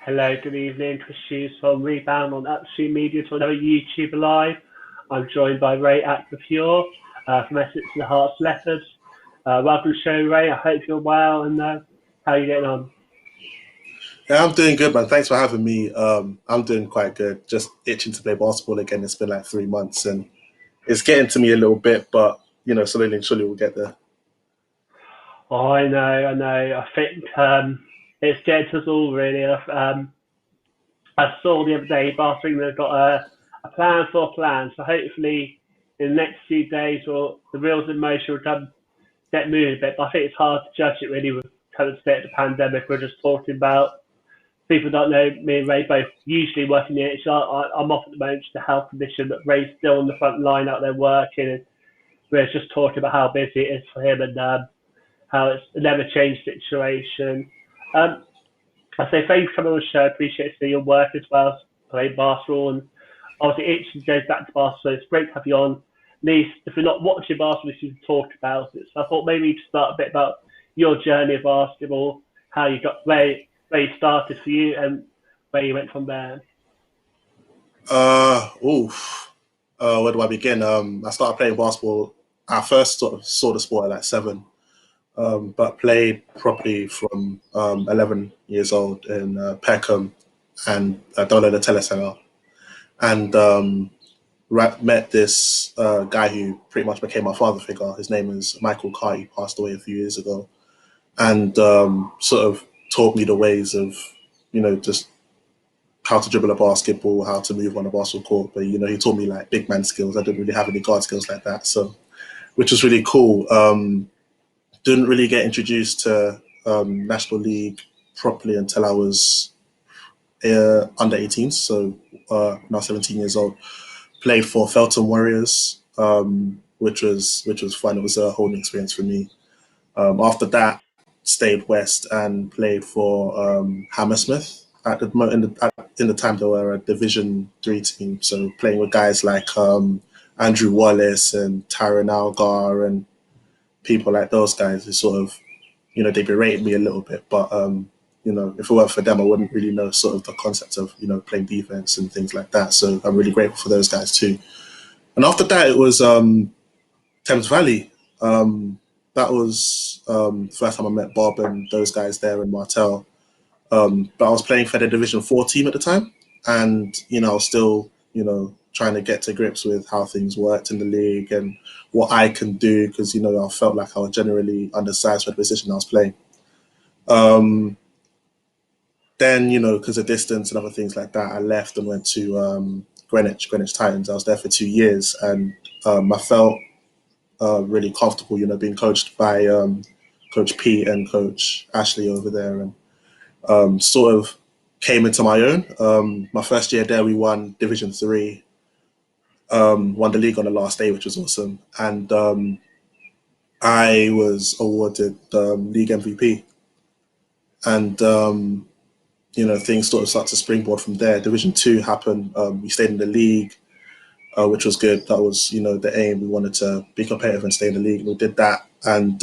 Hello, good evening. Chris Hughes from Rebound on Upstreamedia to another YouTube Live. I'm joined by Ray Akpofure from Essex and the Hearts Leopards. Welcome to the show, Ray. I hope you're well and how are you getting on? Yeah, I'm doing good, man. Thanks for having me. I'm doing quite good. Just itching to play basketball again. It's been like 3 months, and it's getting to me a little bit, but slowly and surely we'll get there. Oh, I know. I think it's getting to us all really. I saw the other day Barcelona got a plan for a plan, so hopefully in the next few days or the wheels in motion will get moving a bit. But I think it's hard to judge it really with current state of the pandemic. We're just talking about people don't know me and Ray both usually working in the HR. I'm off at the moment just a health condition, but Ray's still on the front line out there working. And we're just talking about how busy it is for him and how it's a never change situation. Um, I say thanks for coming on the show. I appreciate seeing your work as well, playing basketball. And obviously, it goes back to basketball, so it's great to have you on. At least, if you're not watching basketball, you can talk about it. So I thought maybe to start a bit about your journey of basketball, how you got where you started for you, and where you went from there. Oof. Where do I begin? I started playing basketball. I first sort of saw the sport at like 7, but played properly from 11 years old in Peckham and down at the Telecenter. And met this guy who pretty much became my father figure. His name is Michael Carr. He passed away a few years ago, and sort of taught me the ways of, just how to dribble a basketball, how to move on a basketball court. But he taught me like big man skills. I didn't really have any guard skills like that, so which was really cool. Didn't really get introduced to National League properly until I was under 18, so now 17 years old. Played for Felton Warriors, which was fun. It was a whole new experience for me. After that, stayed west and played for Hammersmith. In the time they were a Division 3 team, so playing with guys like Andrew Wallace and Tyron Algar and people like those guys who sort of, they berated me a little bit, but if it weren't for them, I wouldn't really know sort of the concept of playing defense and things like that. So I'm really grateful for those guys too. And after that, it was Thames Valley. That was the first time I met Bob and those guys there and Martel. But I was playing for the Division 4 team at the time, and I was still trying to get to grips with how things worked in the league and what I can do, because I felt like I was generally undersized for the position I was playing. Um, then because of distance and other things like that, I left and went to Greenwich Titans. I was there for 2 years, and I felt really comfortable, being coached by Coach Pete and Coach Ashley over there, and sort of came into my own. My first year there, we won Division 3, won the league on the last day, which was awesome, and I was awarded league MVP, and things sort of start to springboard from there. Division 2 happened. We stayed in the league, which was good. That was, the aim. We wanted to be competitive and stay in the league. We did that, and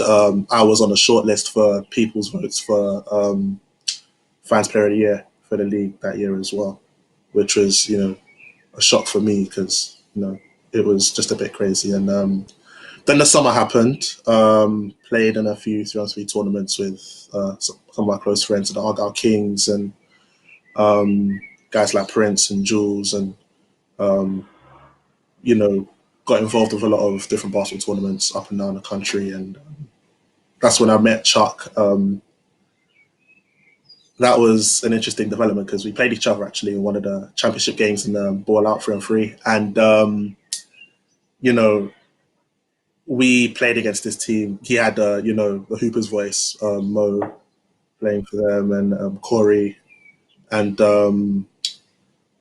I was on a short list for people's votes for Fans Player of the Year for the league that year as well, which was, a shock for me because, it was just a bit crazy. And then the summer happened. Played in a few 3-on-3 tournaments with some of my close friends, the Argyle Kings, and guys like Prince and Jules, and um, got involved with a lot of different basketball tournaments up and down the country. And that's when I met Chuck. That was an interesting development because we played each other actually in one of the championship games in the Ball Out 3-on-3. And, you know, we played against this team. He had, the Hooper's voice, Mo playing for them, and Corey, and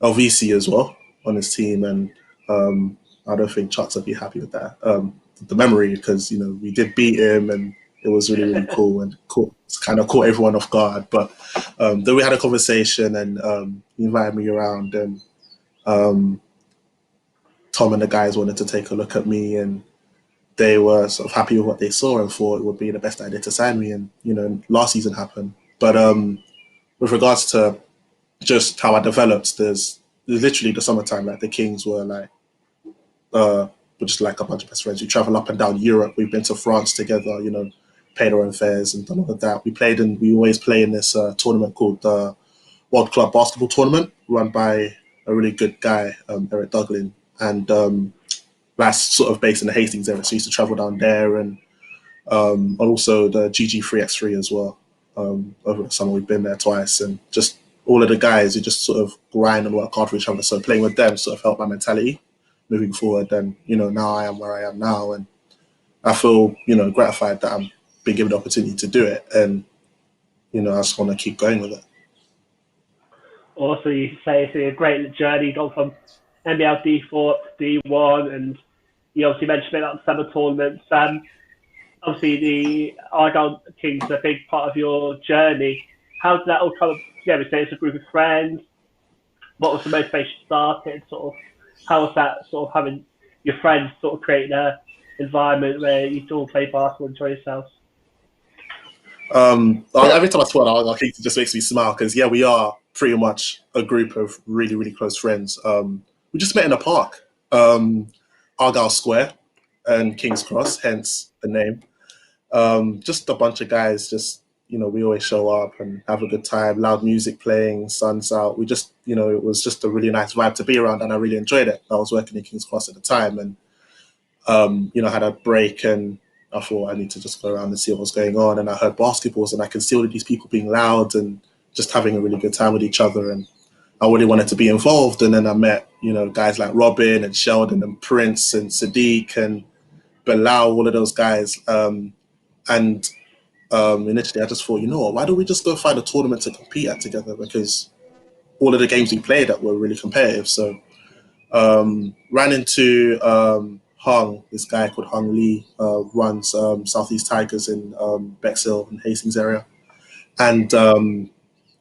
LVC as well on his team. And I don't think Chucks would be happy with that. The memory, because we did beat him, and it was really really cool, and kind of caught everyone off guard. But then we had a conversation, and he invited me around, and um, Tom and the guys wanted to take a look at me, and they were sort of happy with what they saw and thought it would be the best idea to sign me. And last season happened, but with regards to just how I developed. There's literally the summertime, like the Kings were like we're just like a bunch of best friends. We travel up and down Europe. We've been to France together, you know, paid our own fares and done all of that. We always play in this tournament called the World Club Basketball Tournament, run by a really good guy, Eric Duglin, and that's sort of based in the Hastings area. So we used to travel down there, and also the GG3x3 as well. Over the summer, we've been there twice, and just all of the guys who just sort of grind and work hard for each other. So playing with them sort of helped my mentality moving forward. And now I am where I am now, and I feel gratified that I'm being given the opportunity to do it, and I just want to keep going with it. Also, you say it's a great journey, gone from NBL D4 to D1, and you obviously mentioned about the summer tournaments. Obviously, the Argyle Kings are a big part of your journey. How did that all come together? So it's a group of friends. What was the motivation to start it? Sort of, how was that sort of having your friends sort of create an environment where you all play basketball and enjoy yourselves? Every time I talk about it, it just makes me smile because we are pretty much a group of really, really close friends. We just met in a park, Argyle Square and King's Cross, hence the name. Just a bunch of guys, we always show up and have a good time, loud music playing, sun's out. It was just a really nice vibe to be around, and I really enjoyed it. I was working in King's Cross at the time, and I had a break, and I thought I need to just go around and see what was going on. And I heard basketballs, and I could see all of these people being loud and just having a really good time with each other. And I really wanted to be involved. And then I met, guys like Robin and Sheldon and Prince and Sadiq and Bilal, all of those guys. And initially, I just thought, why don't we just go find a tournament to compete at together? Because all of the games we played at were really competitive. So ran into Hung, this guy called Hung Lee, runs Southeast Tigers in Bexhill and Hastings area. And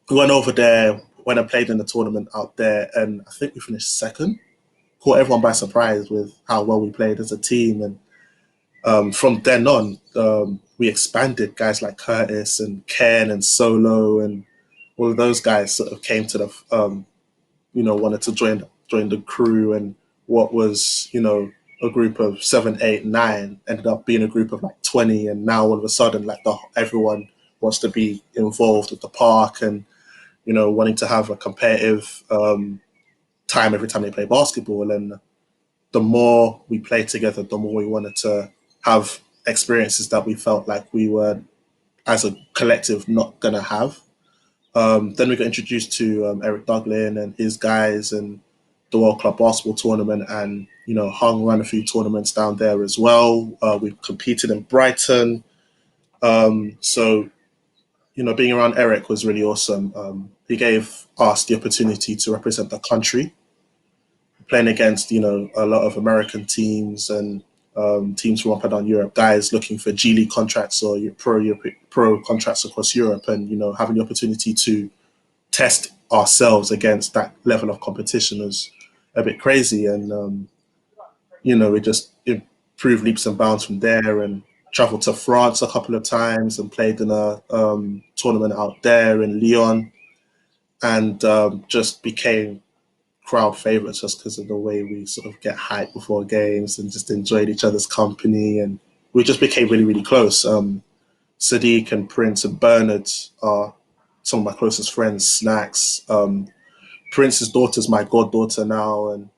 we went over there when I played in the tournament out there, and I think we finished second. Caught everyone by surprise with how well we played as a team. And from then on, we expanded. Guys like Curtis and Ken and Solo and all of those guys sort of came to the, wanted to join the crew. And what was, a group of 7, 8, 9 ended up being a group of like 20. And now all of a sudden, like everyone wants to be involved with the park and, wanting to have a competitive time every time they play basketball. And the more we played together, the more we wanted to have experiences that we felt like we were, as a collective, not going to have. Then we got introduced to Eric Duglin and his guys and the World Club Basketball Tournament, and Hung ran a few tournaments down there as well. We competed in Brighton. So being around Eric was really awesome. He gave us the opportunity to represent the country, playing against a lot of American teams and teams from up and down Europe, guys looking for G League contracts or pro contracts across Europe, and having the opportunity to test ourselves against that level of competition was a bit crazy. And we just improved leaps and bounds from there, and traveled to France a couple of times and played in a tournament out there in Lyon, and just became crowd favorites just because of the way we sort of get hyped before games and just enjoyed each other's company. And we just became really, really close. Sadiq and Prince and Bernard are some of my closest friends. Snacks. Prince's daughter's my goddaughter now, and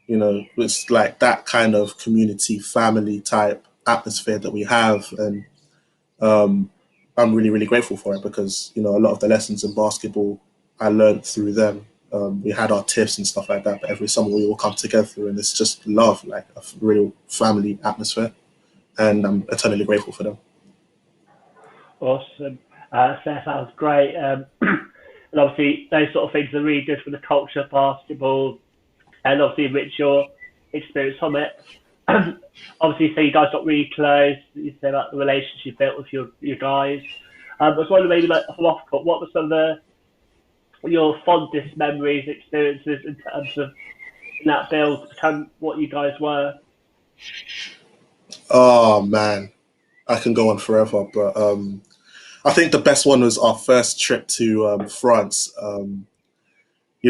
it's like that kind of community, family type atmosphere that we have, and I'm really, really grateful for it because a lot of the lessons in basketball I learned through them. We had our tips and stuff like that, but every summer we all come together, and it's just love, like a real family atmosphere, and I'm eternally grateful for them. Awesome. That sounds great. And obviously, those sort of things are really good for the culture of basketball and obviously enrich your experience from it. Obviously, so you guys got really close. You said about the relationship you built with your guys. I was wondering maybe like from off court, what were some of your fondest memories, experiences in terms of in that build to become what you guys were? Oh man, I can go on forever, but I think the best one was our first trip to France.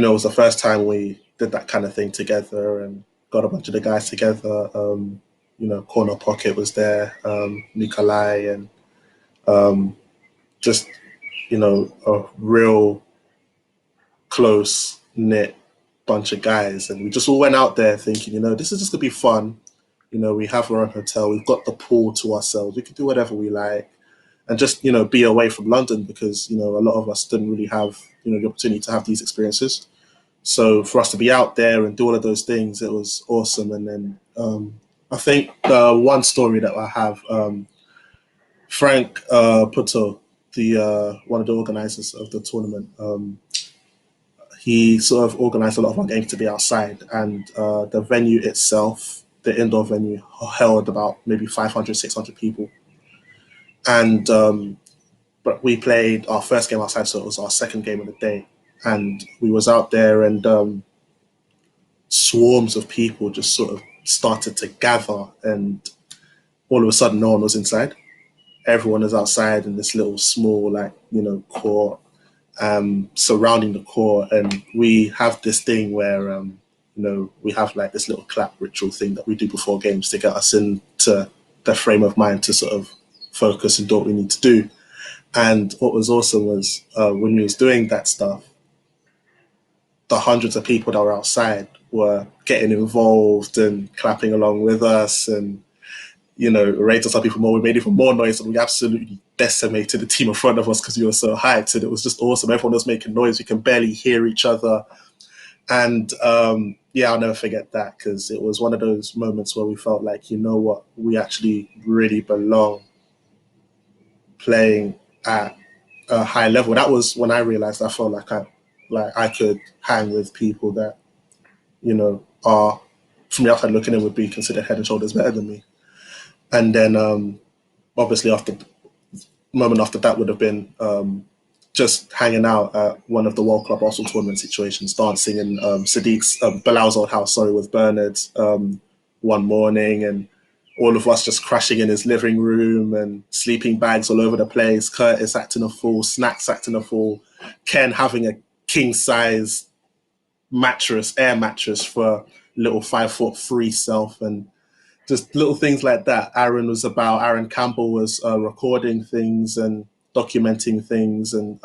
it was the first time we did that kind of thing together and got a bunch of the guys together. Corner Pocket was there, Nikolai, and just, a real close knit bunch of guys. And we just all went out there thinking, this is just going to be fun. We have our own hotel, we've got the pool to ourselves, we can do whatever we like. And just, be away from London because, a lot of us didn't really have, the opportunity to have these experiences. So for us to be out there and do all of those things, it was awesome. And then I think one story that I have, Frank Puto, the one of the organizers of the tournament, he sort of organized a lot of our games to be outside. And the venue itself, the indoor venue, held about maybe 500, 600 people. And but we played our first game outside, so it was our second game of the day. And we was out there and swarms of people just sort of started to gather, and all of a sudden no one was inside. Everyone is outside in this little small, court, surrounding the court. And we have this thing where, we have like this little clap ritual thing that we do before games to get us into the frame of mind to sort of focus and do what we need to do. And what was awesome was when we was doing that stuff, the hundreds of people that were outside were getting involved and clapping along with us, and raised us up even more. We made even more noise, and we absolutely decimated the team in front of us because we were so hyped, and it was just awesome. Everyone was making noise. We can barely hear each other. And I'll never forget that, because it was one of those moments where we felt like, what, we actually really belong playing at a high level. That was when I realized I felt like I could hang with people that, are, from the outside looking in, would be considered head and shoulders better than me. And then obviously moment after that would have been just hanging out at one of the World Club Arsenal tournament situations, dancing in Sadiq's, Bilal's old house, with Bernard one morning, and all of us just crashing in his living room and sleeping bags all over the place, Curtis acting a fool, Snacks acting a fool, Ken having a king-size air mattress for little 5'3" self, and just little things like that. Aaron Campbell was recording things and documenting things, and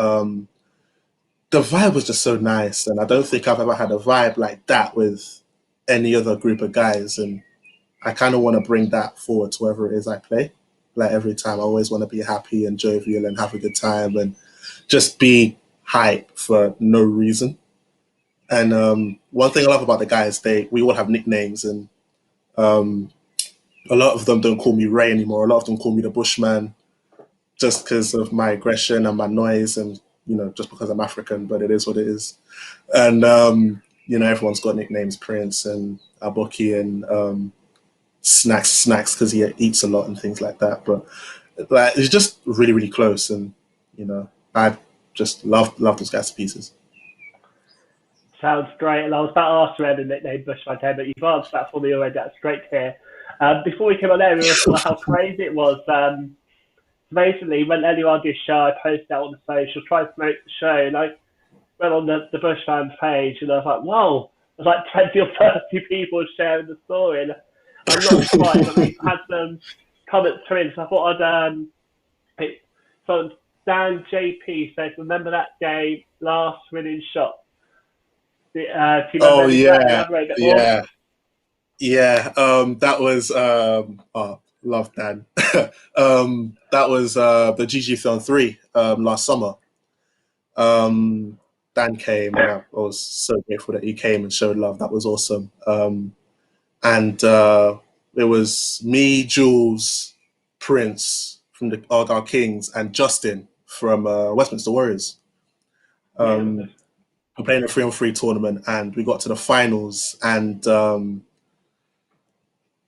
the vibe was just so nice. And I don't think I've ever had a vibe like that with any other group of guys. And I kind of want to bring that forward to wherever it is I play. Like every time, I always want to be happy and jovial and have a good time and just be hype for no reason. And one thing I love about the guys, we all have nicknames, and a lot of them don't call me Ray anymore. A lot of them call me the Bushman, just because of my aggression and my noise, and just because I'm African. But it is what it is. And everyone's got nicknames: Prince and Aboki and Snacks because he eats a lot and things like that. But it's just really, really close, and I just love those guys to pieces. Sounds great. And I was about to ask you where the nickname Bushman came, but you've answered that for me already. That's great to hear. Before we came on there, we were talking about how crazy it was. Basically, when anyone did show, I posted out on the social, tried to promote the show, and I went on the Bushman page, and I was like, whoa, there's like 20 or 30 people sharing the story. And I'm not surprised, but we've had some comments through in, so I thought I'd so Dan JP says, remember that game, last winning shot? Oh yeah. That was love Dan. That was the GG Film 3 last summer. Dan came, and I was so grateful that he came and showed love. That was awesome. And it was me, Jules, Prince from the Argyle Kings, and Justin from Westminster Warriors. We're playing a 3-on-3 tournament, and we got to the finals, and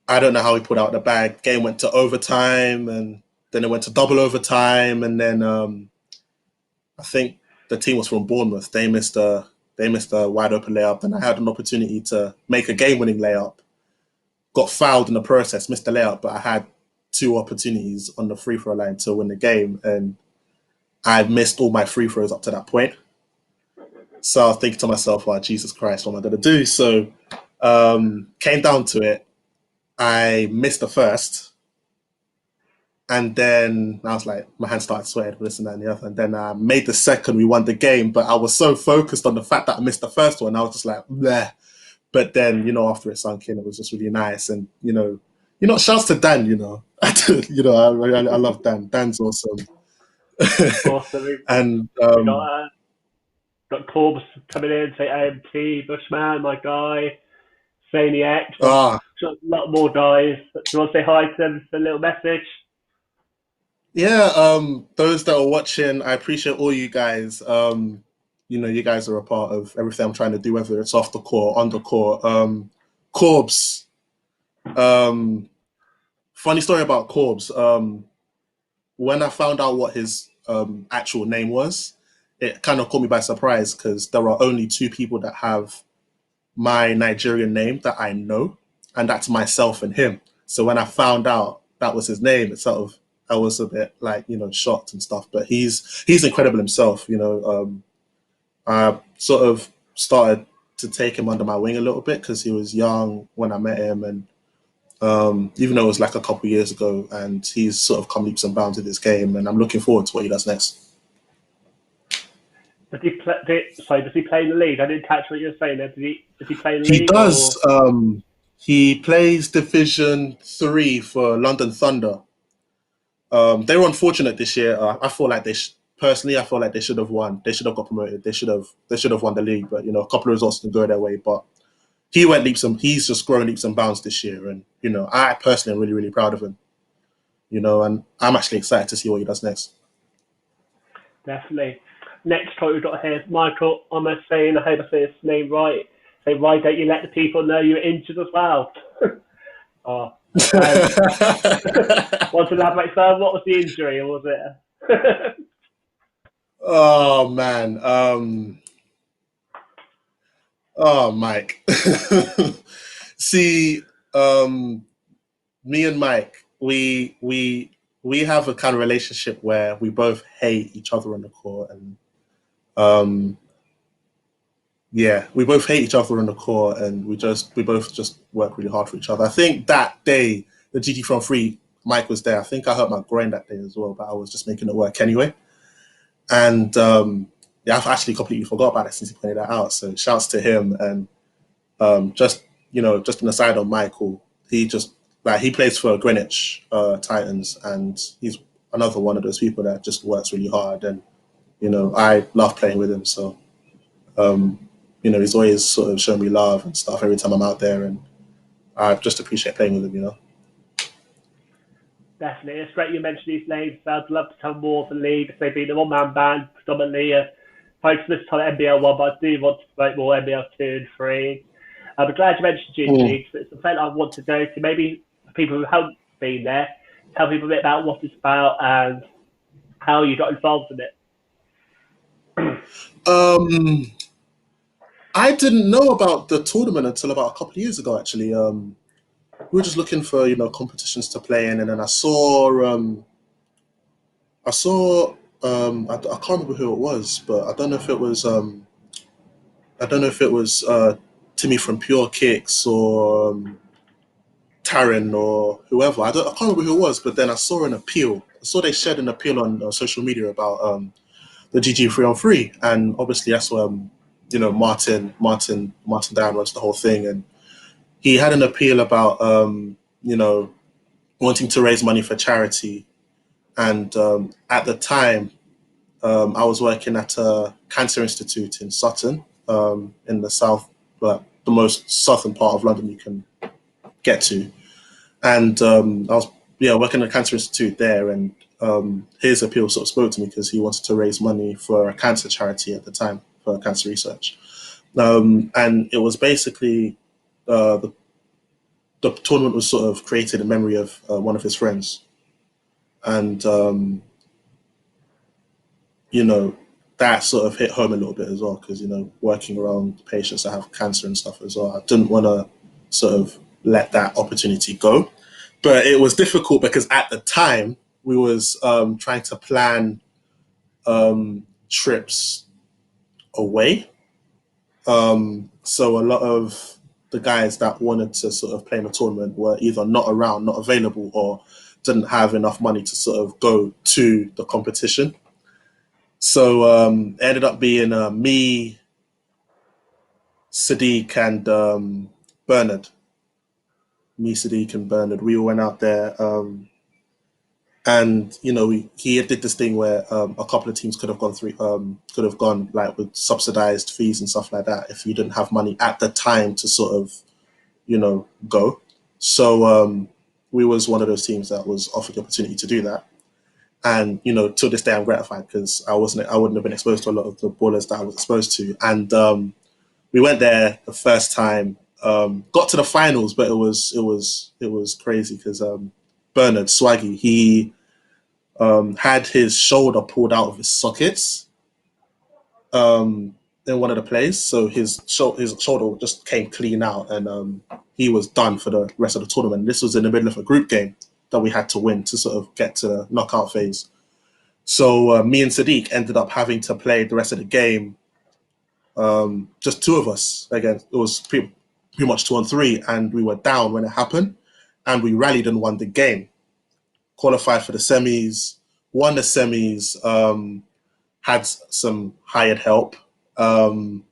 I don't know how we pulled out the bag. Game went to overtime, and then it went to double overtime, and then I think the team was from Bournemouth. They missed a wide open layup, and I had an opportunity to make a game-winning layup. Got fouled in the process, missed the layup, but I had 2 opportunities on the free throw line to win the game, and I missed all my free throws up to that point. So I was thinking to myself, "Oh, Jesus Christ, what am I going to do?" So came down to it. I missed the first, and then I was like, my hand started sweating, this and that and the other. And then I made the second, we won the game. But I was so focused on the fact that I missed the first one, I was just like, bleh. But then, after it sunk in, it was just really nice. And, shouts to Dan, I love Dan. Dan's awesome. Awesome. And We got Corbs coming in, say AMT, Bushman, my guy, Sany X, ah, a lot more guys. Do you want to say hi to them, a little message? yeah, those that are watching, I appreciate all you guys. You guys are a part of everything I'm trying to do, whether it's off the court, on the court. Corbs, funny story about Corbs. When I found out what his actual name was, it kind of caught me by surprise because there are only two people that have my Nigerian name that I know, and that's myself and him. So when I found out that was his name, it sort of I was a bit like shocked and stuff. But he's incredible himself. I sort of started to take him under my wing a little bit because he was young when I met him, and even though it was like a couple of years ago, and he's sort of come leaps and bounds in this game, and I'm looking forward to what he does next. Does he play? Does he play in the league? I didn't catch what you were saying there. Does he play in the He league? does. He plays Division 3 for London Thunder. They were unfortunate this year. I feel like personally, I feel like they should have won. They should have got promoted. They should have won the league. But a couple of results didn't go their way. But he's just growing leaps and bounds this year. And I personally am really, really proud of him. And I'm actually excited to see what he does next. Definitely. Next quote we've got here is Michael. I'm saying, I hope I say his name right. Say, why don't you let the people know you're injured as well? Oh. Want to elaborate further? What was the injury, or was it? Oh man. Oh, Mike. See, me and Mike, we have a kind of relationship where we both hate each other on the court, and yeah, we both hate each other on the court, and we both just work really hard for each other. I think that day, the GT from Free, Mike was there. I think I hurt my groin that day as well, but I was just making it work anyway. And yeah, I've actually completely forgot about it since he pointed that out. So shouts to him. And just an aside on Michael, he plays for Greenwich Titans, and he's another one of those people that just works really hard. And I love playing with him. So he's always sort of showing me love and stuff every time I'm out there, and I just appreciate playing with him. Definitely. It's great you mentioned these names. I'd love to tell more of the league. They've been a one-man band predominantly. Focus this time NBL 1, but I do want to promote more NBL 2 and 3. I'm glad you mentioned Junior League. It's an event I want to go to. Maybe for people who haven't been there, tell people a bit about what it's about and how you got involved in it. I didn't know about the tournament until about a couple of years ago, actually. We were just looking for competitions to play in, and then I can't remember who it was, but I don't know if it was Timmy from Pure Kicks or Taryn or whoever. I can't remember who it was, but then I saw an appeal. I saw they shared an appeal on social media about the GG 3-on-3, and obviously that's where Martin Down runs the whole thing, and he had an appeal about wanting to raise money for charity. And at the time, I was working at a cancer institute in Sutton, in the south, the most southern part of London you can get to. And I was working at a cancer institute there, and his appeal sort of spoke to me because he wanted to raise money for a cancer charity at the time, for cancer research. And it was basically the tournament was sort of created in memory of one of his friends. And, that sort of hit home a little bit as well, because, working around patients that have cancer and stuff as well, I didn't want to sort of let that opportunity go. But it was difficult because at the time we was trying to plan trips away. So a lot of the guys that wanted to sort of play in the tournament were either not around, not available, or didn't have enough money to sort of go to the competition. So it ended up being me, Sadiq, and Bernard. Me, Sadiq, and Bernard. We all went out there. And he did this thing where a couple of teams could have gone like with subsidized fees and stuff like that if you didn't have money at the time to sort of go. So we was one of those teams that was offered the opportunity to do that. And till this day, I'm gratified because I wouldn't have been exposed to a lot of the ballers that I was exposed to. And we went there the first time, got to the finals, but it was crazy because Bernard Swaggy, he had his shoulder pulled out of his sockets in one of the plays, so his shoulder just came clean out, and he was done for the rest of the tournament. This was in the middle of a group game that we had to win to sort of get to the knockout phase. So me and Sadiq ended up having to play the rest of the game, just two of us. Again, it was pretty much 2-on-3, and we were down when it happened, and we rallied and won the game. Qualified for the semis, won the semis, had some hired help, and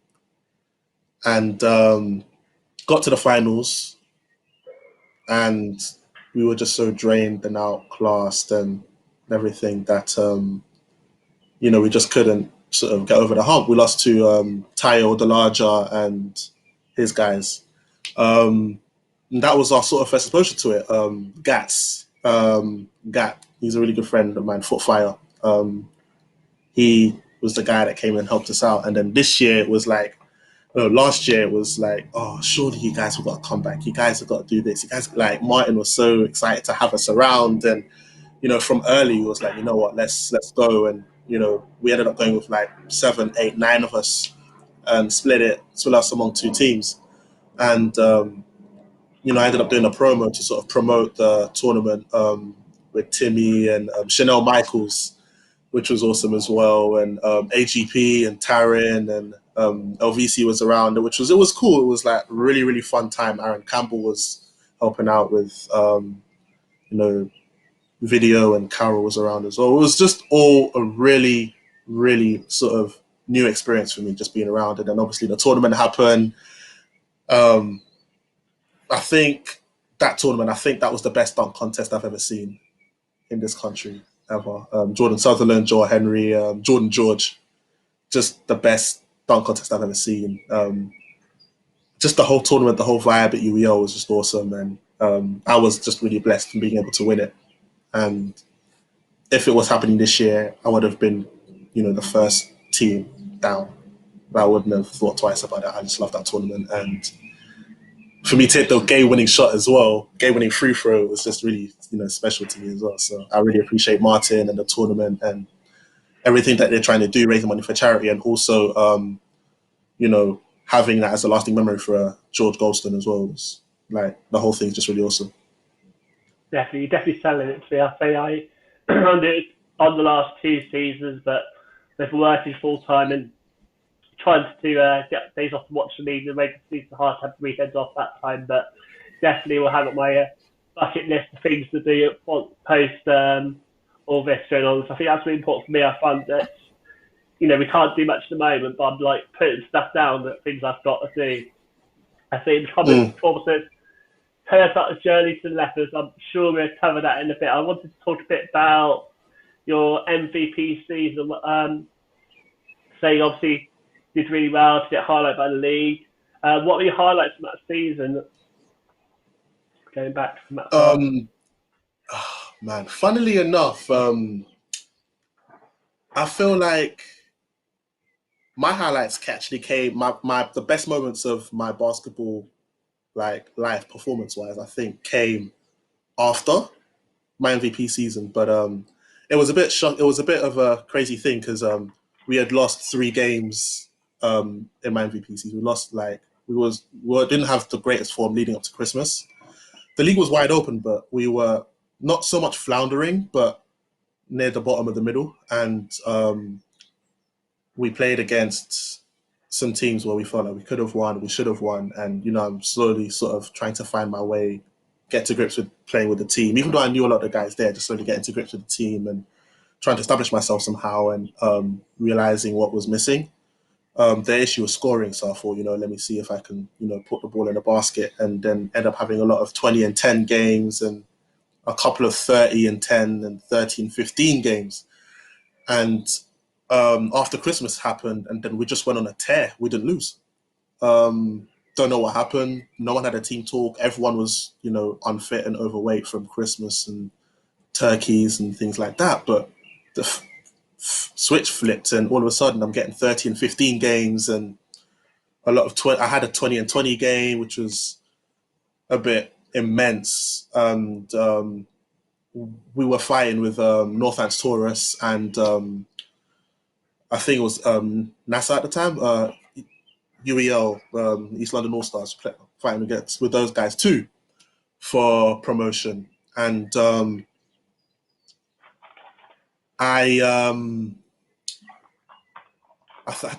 got to the finals, and we were just so drained and outclassed and everything that we just couldn't sort of get over the hump. We lost to Tayo the Larger and his guys. And that was our sort of first exposure to it. Gat, he's a really good friend of mine, Footfire. He was the guy that came and helped us out. And then this year it was like, last year it was like, oh, surely you guys have got to come back. You guys have got to do this. You guys, like, Martin was so excited to have us around. And, from early, he was like, you know what, let's go. And, we ended up going with like 7, 8, 9 of us and split us among two teams. And, I ended up doing a promo to sort of promote the tournament with Timmy and Chanel Michaels, which was awesome as well, and AGP and Taryn and LVC was around, it was cool. It was like really, really fun time. Aaron Campbell was helping out with video, and Carol was around as well. It was just all a really, really sort of new experience for me, just being around. And then obviously the tournament happened. I think that was the best dunk contest I've ever seen in this country ever. Jordan Sutherland, Joe Henry, Jordan George, just the best dunk contest I've ever seen. Just the whole tournament, the whole vibe at UEL was just awesome, and I was just really blessed in being able to win it. And if it was happening this year, I would have been, the first team down. I wouldn't have thought twice about it. I just love that tournament, and for me to hit the game-winning shot as well, game-winning free throw, was just really, special to me as well. So I really appreciate Martin and the tournament and everything that they're trying to do, raising money for charity, and also, having that as a lasting memory for George Golston as well. Was, like, the whole thing is just really awesome. Definitely selling it to me. I say I on the last 2 seasons, but with working full time and trying to get days off to watch the league, the regular season, hard to have the weekends off that time. But definitely will have on my bucket list of things to do post all this going on. So I think that's really important for me. I find that we can't do much at the moment, but I'm like putting stuff down, that things I've got to do. I see in the comments before says, tell us about the journey to the Leopards. I'm sure we'll cover that in a bit. I wanted to talk a bit about your MVP season. Saying obviously did really well to get highlighted by the league. What were your highlights from that season? Going back from that far. Man, funnily enough, I feel like my highlights actually came, the best moments of my basketball, like, life performance wise, I think came after my MVP season. But it was a bit of a crazy thing because we had lost 3 games in my MVP season. We lost, like, we didn't have the greatest form leading up to Christmas. The league was wide open, but we were not so much floundering, but near the bottom of the middle. And we played against some teams where we felt like we could have won, we should have won, and I'm slowly sort of trying to find my way, get to grips with playing with the team. Even though I knew a lot of the guys there, just slowly getting to grips with the team and trying to establish myself somehow, and realizing what was missing. The issue was scoring, so I thought, let me see if I can, put the ball in the basket, and then end up having a lot of 20-10 games and a couple of 30-10 and 13-15 games. And after Christmas happened, and then we just went on a tear. We didn't lose. Don't know what happened. No one had a team talk. Everyone was, unfit and overweight from Christmas and turkeys and things like that. But the switch flipped, and all of a sudden I'm getting 30 and 15 games, and a lot of I had a 20-20 game, which was a bit immense. And we were fighting with Northants Taurus and I think it was NASA at the time, UEL, East London All Stars, fighting against with those guys too for promotion. And I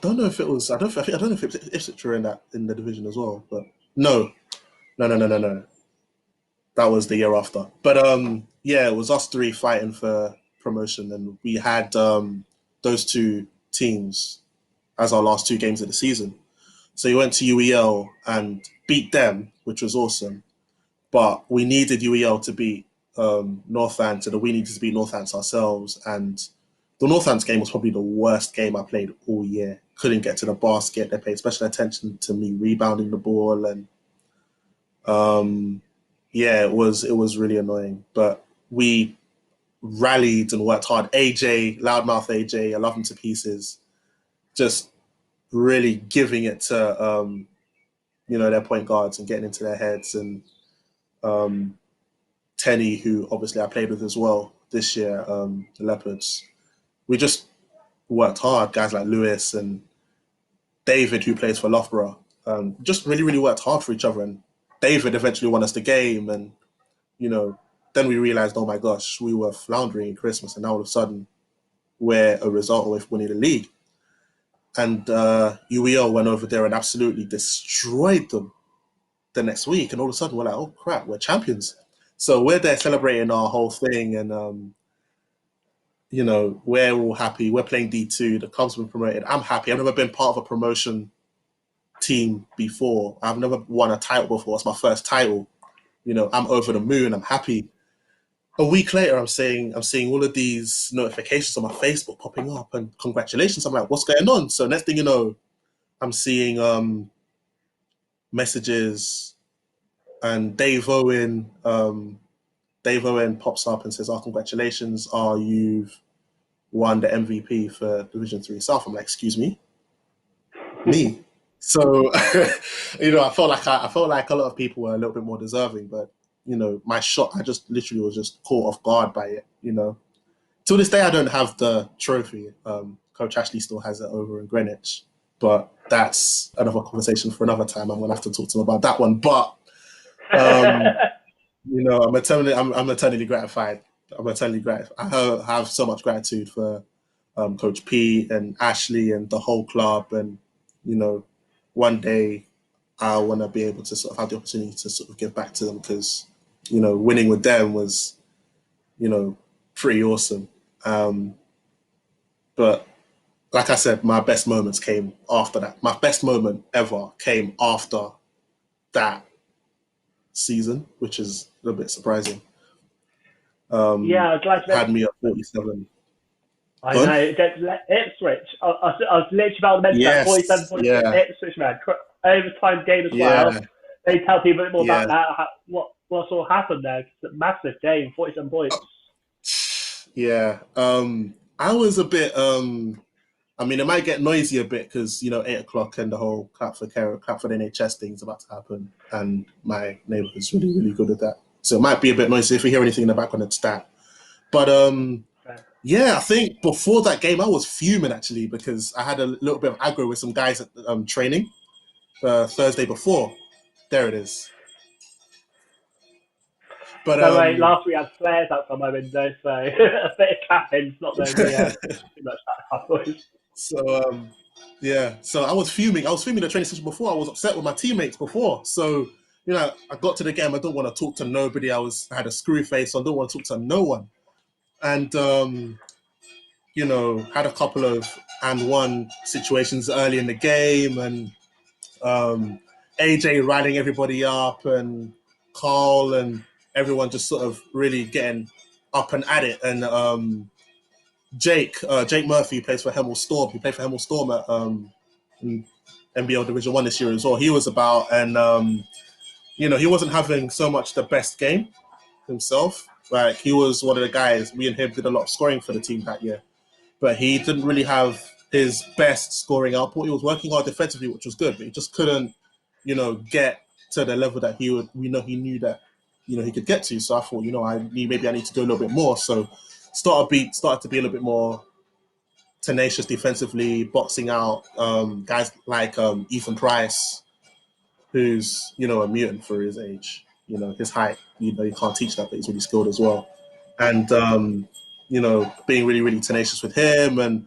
don't know if it was. I don't know if Ipswich were in the division as well. But no. That was the year after. But yeah, it was us three fighting for promotion, and we had those two teams as our last two games of the season. So we went to UEL and beat them, which was awesome. But we needed UEL to beat Northants, and we needed to beat Northants ourselves. And the Northants game was probably the worst game I played all year. Couldn't get to the basket. They paid special attention to me rebounding the ball, and yeah, it was really annoying. But we rallied and worked hard. AJ, loudmouth AJ, I love him to pieces. Just really giving it to their point guards and getting into their heads, and Tenny, who obviously I played with as well this year, the Leopards. We just worked hard. Guys like Lewis and David, who plays for Loughborough, just really, really worked hard for each other. And David eventually won us the game, and then we realized, oh my gosh, we were floundering in Christmas, and now all of a sudden we're a result away from winning the league. And UEL went over there and absolutely destroyed them the next week. And all of a sudden we're like, oh crap, we're champions. So we're there celebrating our whole thing, and we're all happy. We're playing D2. The club's been promoted. I'm happy. I've never been part of a promotion team before. I've never won a title before. It's my first title. I'm over the moon. I'm happy. A week later, I'm seeing all of these notifications on my Facebook popping up, and congratulations. I'm like, what's going on? So next thing you know, I'm seeing messages, and Dave Owen pops up and says, "Oh, congratulations! You've won the MVP for Division 3 South." I'm like, "Excuse me, me." So, I felt like a lot of people were a little bit more deserving, but my shot, I just literally was just caught off guard by it. To this day, I don't have the trophy. Coach Ashley still has it over in Greenwich, but that's another conversation for another time. I'm gonna have to talk to him about that one. But I'm eternally gratified. I have so much gratitude for Coach P and Ashley and the whole club, and one day I want to be able to sort of have the opportunity to sort of give back to them, because winning with them was pretty awesome. But like I said, my best moments came after that. My best moment ever came after that season, which is a little bit surprising. Yeah, I'm glad you had me at 47. I know, against Ipswich. I was literally about to mention that 47 points Ipswich, man. Overtime game as well. They tell people a bit more about that. What sort of happened there? It's a massive game, 47 points. Yeah. I was a bit, it might get noisy a bit because, 8 o'clock and the whole clap for the NHS thing is about to happen. And my neighbourhood's really, really good at that. So it might be a bit noisy if you hear anything in the background, it's that. But yeah, I think before that game, I was fuming actually, because I had a little bit of aggro with some guys at training Thursday before. There it is. But last week I had flares outside my window, so a bit of clapping's not going to be too much that noise. So Yeah, so I was fuming. I was fuming the training session before. I was upset with my teammates before. So, I got to the game. I don't want to talk to nobody. I had a screwy face. So I don't want to talk to no one. And had a couple of and one situations early in the game, and AJ riding everybody up, and Carl and everyone just sort of really getting up and at it. And Jake Murphy plays for Hemel Storm. He played for Hemel Storm at in NBL Division One this year as well. He was about, and he wasn't having so much the best game himself. Like, he was one of the guys. Me and him did a lot of scoring for the team that year, but he didn't really have his best scoring output. He was working hard defensively, which was good, but he just couldn't, get to the level that he would. He knew that, he could get to. So I thought, maybe I need to do a little bit more. So started to be a little bit more tenacious defensively, boxing out guys like Ethan Price, who's a mutant for his age. His height. You can't teach that, but he's really skilled as well. And being really really tenacious with him, and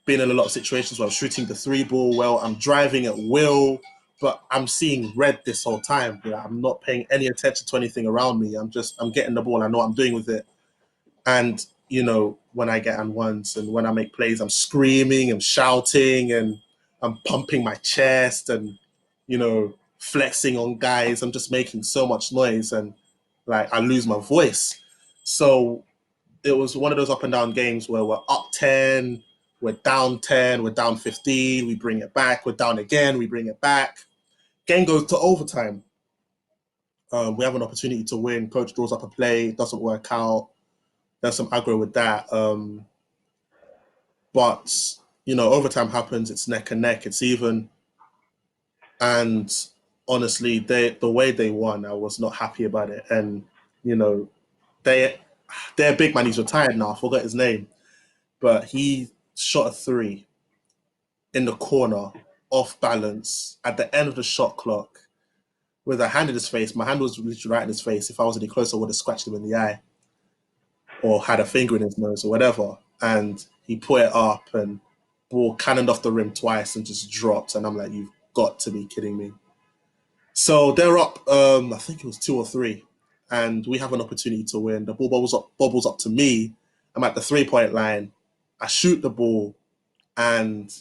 being in a lot of situations where I'm shooting the three ball well, I'm driving at will, but I'm seeing red this whole time. I'm not paying any attention to anything around me. I'm getting the ball. I know what I'm doing with it. And, when I get on ones and when I make plays, I'm screaming, I'm shouting, and I'm pumping my chest and, flexing on guys. I'm just making so much noise, and like I lose my voice. So it was one of those up and down games where we're up 10, we're down 10, we're down 15, we bring it back, we're down again, we bring it back. Game goes to overtime. We have an opportunity to win. Coach draws up a play, it doesn't work out. There's some aggro with that. But, overtime happens, it's neck and neck, it's even. And honestly, the way they won, I was not happy about it. And, they, their big man, he's retired now, I forgot his name, but he shot a three in the corner, off balance, at the end of the shot clock, with a hand in his face. My hand was literally right in his face. If I was any closer, I would have scratched him in the eye or had a finger in his nose or whatever. And he put it up, and ball cannoned off the rim twice and just dropped. And I'm like, you've got to be kidding me. So they're up, I think it was 2 or 3, and we have an opportunity to win. The ball bobbles up to me. I'm at the 3-point line. I shoot the ball, and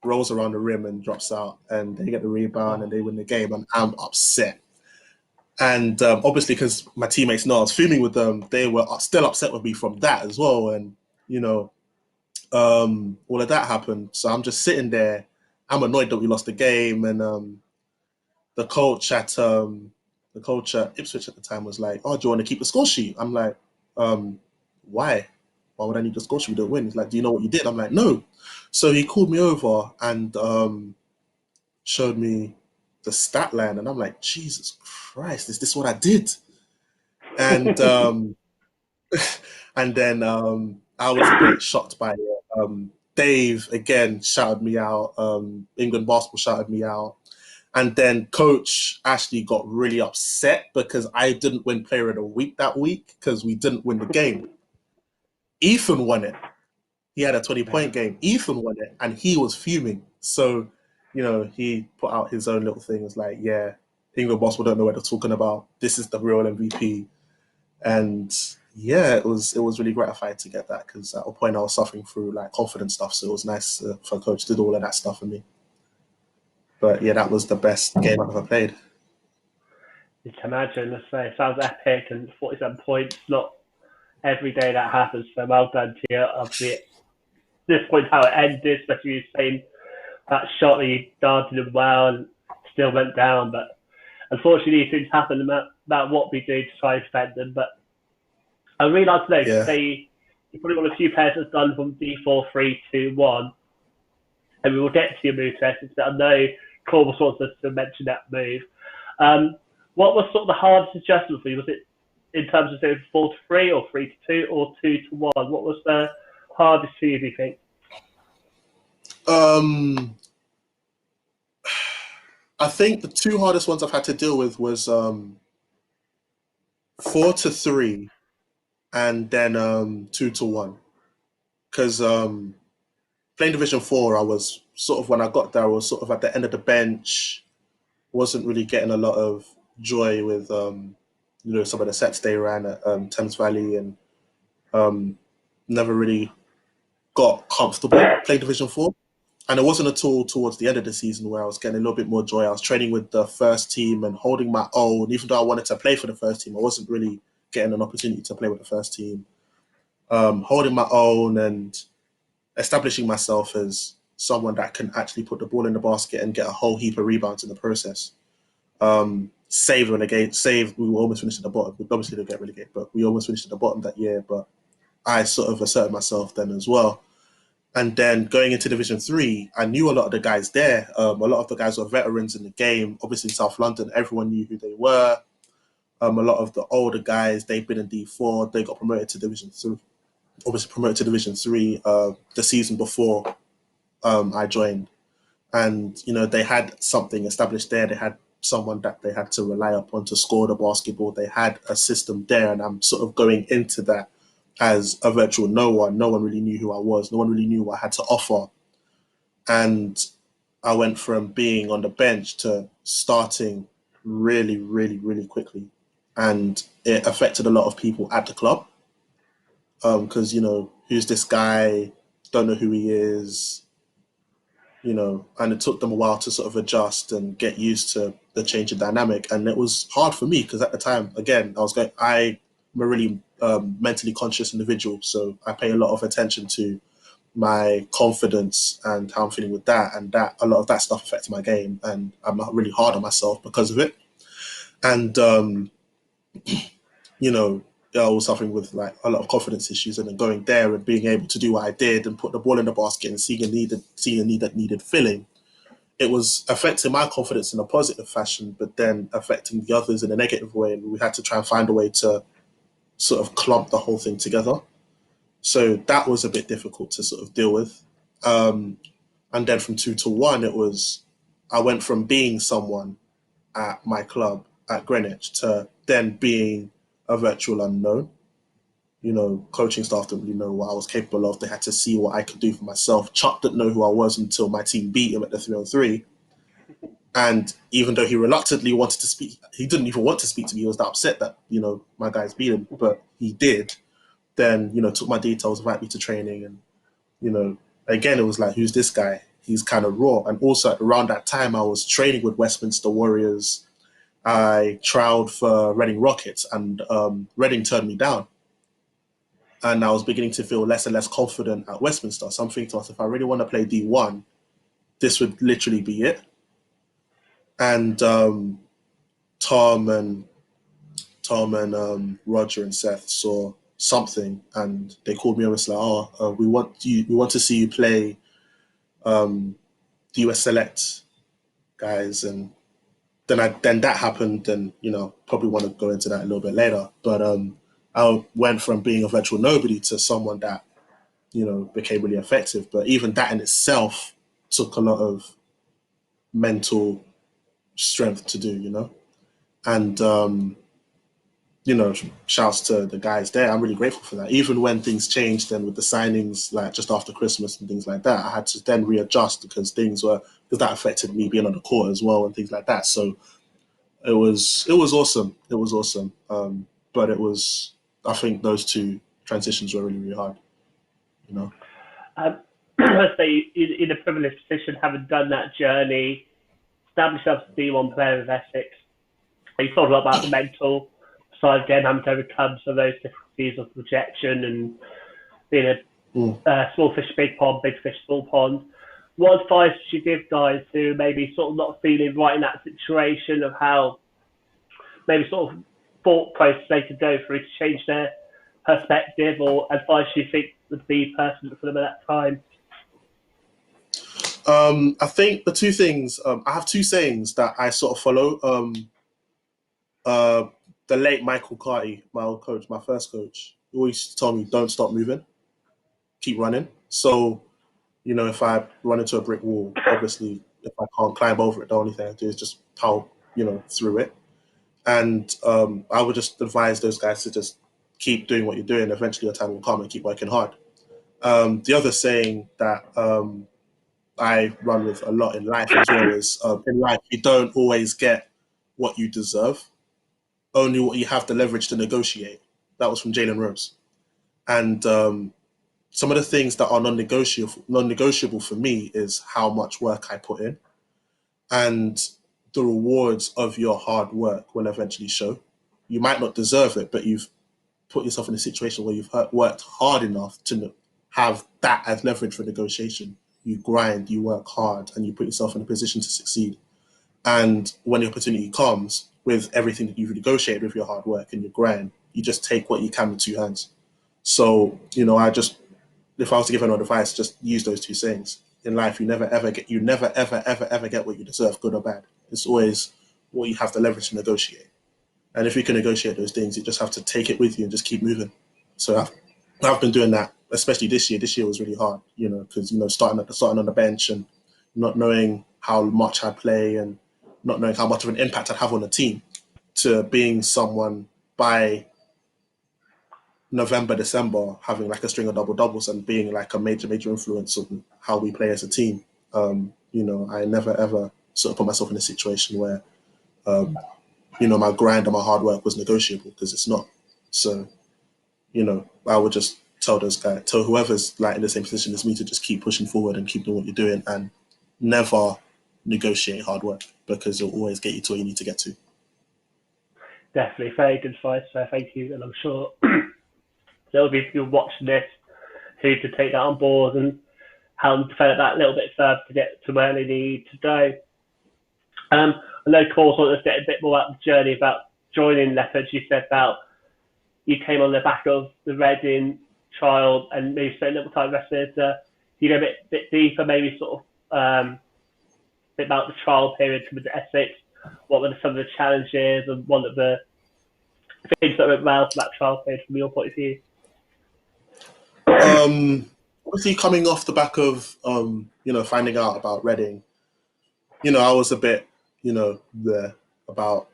rolls around the rim and drops out, and they get the rebound and they win the game, and I'm upset. And obviously, because my teammates know I was fuming with them, they were still upset with me from that as well. And you know, all of that happened. So I'm just sitting there. I'm annoyed that we lost the game, and the coach at Ipswich at the time was like, "Oh, do you want to keep the score sheet?" I'm like, "Why? Why would I need the score sheet? We don't win." He's like, "Do you know what you did?" I'm like, "No." So he called me over and showed me the stat line, and I'm like, "Jesus Christ, is this what I did?" And and then I was a bit shocked by it. Dave again shouted me out. England basketball shouted me out. And then Coach Ashley got really upset because I didn't win Player of the Week that week because we didn't win the game. Ethan won it. He had a 20-point game. Ethan won it, and he was fuming. So, he put out his own little thing. It's like, yeah, England basketball don't know what they're talking about. This is the real MVP. And yeah, it was really gratifying to get that, because at a point I was suffering through like confidence stuff. So it was nice for Coach to do all of that stuff for me. But yeah, that was the best game I've ever played. You can imagine, let's say, it sounds epic, and 47 points, not every day that happens, so well done to you. Obviously, this point how it ended, especially you saying that shot that you darted him well and still went down, but unfortunately these things happen about what we do to try and defend them. But I really like to know, Yeah. say, you're probably one of the few players that's done from D4-3-2-1, and we will get to your move sessions, but I know Corvus wants us to mention that move. What was sort of the hardest adjustment for you? Was it in terms of doing 4-3 or 3-2 or 2-1? What was the hardest for you, do you think? I think the two hardest ones I've had to deal with was 4-3 and then 2-1. Because playing Division 4, I was sort of when I got there, I was sort of at the end of the bench, wasn't really getting a lot of joy with some of the sets they ran at Thames Valley, and um, never really got comfortable playing Division Four. And it wasn't at all towards the end of the season where I was getting a little bit more joy. I was training with the first team and holding my own. Even though I wanted to play for the first team, I wasn't really getting an opportunity to play with the first team. Holding my own and establishing myself as someone that can actually put the ball in the basket and get a whole heap of rebounds in the process. Save when again, save. We were almost finished at the bottom. We obviously didn't get relegated, but we almost finished at the bottom that year. But I sort of asserted myself then as well. And then going into Division Three, I knew a lot of the guys there. A lot of the guys were veterans in the game. Obviously, in South London, everyone knew who they were. A lot of the older guys, they've been in D4. They got promoted to Division Three. Obviously, promoted to Division Three the season before I joined, and they had something established there. They had someone that they had to rely upon to score the basketball. They had a system there, and I'm sort of going into that as a virtual no one. No one really knew who I was. No one really knew what I had to offer. And I went from being on the bench to starting really, really, really quickly. And it affected a lot of people at the club because, who's this guy? Don't know who he is, and it took them a while to sort of adjust and get used to the change in dynamic. And it was hard for me because at the time, again, I'm a really mentally conscious individual. So I pay a lot of attention to my confidence and how I'm feeling with that. And that a lot of that stuff affected my game. And I'm not really hard on myself because of it. And, I was suffering with like a lot of confidence issues, and then going there and being able to do what I did and put the ball in the basket and seeing a need that needed filling, it was affecting my confidence in a positive fashion, but then affecting the others in a negative way. And we had to try and find a way to sort of clump the whole thing together. So that was a bit difficult to sort of deal with. And then from 2 to 1, I went from being someone at my club at Greenwich to then being a virtual unknown. Coaching staff didn't really know what I was capable of. They had to see what I could do for myself. Chuck didn't know who I was until my team beat him at the 3-on-3. And even though he reluctantly wanted to speak, he didn't even want to speak to me. He was that upset that, my guys beat him, but he did. Then, took my details, invited me to training. And, again, it was like, who's this guy? He's kind of raw. And also around that time, I was training with Westminster Warriors. I trialed for Reading Rockets, and Reading turned me down. And I was beginning to feel less and less confident at Westminster. So I'm thinking to myself, if I really want to play D1, this would literally be it. And Tom and Roger and Seth saw something, and they called me and was like, we want to see you play the US Select guys. And then that happened, and probably want to go into that a little bit later. But I went from being a virtual nobody to someone that became really effective. But even that in itself took a lot of mental strength to do. And shouts to the guys there. I'm really grateful for that. Even when things changed, then with the signings, like just after Christmas and things like that, I had to then readjust because that affected me being on the court as well and things like that. So it was awesome. It was awesome. But I think those two transitions were really, really hard. Let's say in a privileged position, having done that journey, established yourself as a D1 player with Essex. You talked a lot about the mental side again, having to overcome some of those difficulties of rejection and being a small fish, big pond, big fish, small pond. What advice would you give guys who maybe sort of not feeling right in that situation of how maybe sort of thought process they could go through to change their perspective, or advice you think would be pertinent for them at that time? I think the two things, I have two sayings that I sort of follow. The late Michael Carty, my old coach, my first coach, he always told me, don't stop moving, keep running. So, if I run into a brick wall, obviously, if I can't climb over it, the only thing I do is just power, through it. And I would just advise those guys to just keep doing what you're doing. Eventually your time will come, and keep working hard. The other saying that I run with a lot in life as well is in life you don't always get what you deserve, only what you have the leverage to negotiate. That was from Jalen Rose. And some of the things that are non-negotiable for me is how much work I put in, and the rewards of your hard work will eventually show. You might not deserve it, but you've put yourself in a situation where you've worked hard enough to have that as leverage for negotiation. You grind, you work hard, and you put yourself in a position to succeed. And when the opportunity comes, with everything that you've negotiated with your hard work and your grind, you just take what you can with two hands. So, if I was to give anyone advice, just use those two sayings. In life, you never ever get what you deserve, good or bad. It's always what you have the leverage to negotiate. And if you can negotiate those things, you just have to take it with you and just keep moving. So I've been doing that, especially this year. This year was really hard, because starting on the bench and not knowing how much I play and not knowing how much of an impact I'd have on the team, to being someone by November, December, having like a string of double doubles and being like a major influence on how we play as a team. I never ever sort of put myself in a situation where my grind and my hard work was negotiable, because it's not. So, I would just tell whoever's like in the same position as me to just keep pushing forward and keep doing what you're doing and never negotiate hard work, because it'll always get you to where you need to get to. Definitely, very good advice. So thank you, and I'm sure there'll be people watching this who to take that on board and help them develop that a little bit further to get to where they need to go. I know Cole wanted to get a bit more about the journey about joining Leopards. You said about you came on the back of the Reading trial and maybe spent a little time wrestling. You go a bit deeper, maybe sort of bit about the trial period coming to Essex. What were some of the challenges and one of the things that went well for that trial period from your point of view? Obviously, coming off the back of finding out about Reading, I was a bit there about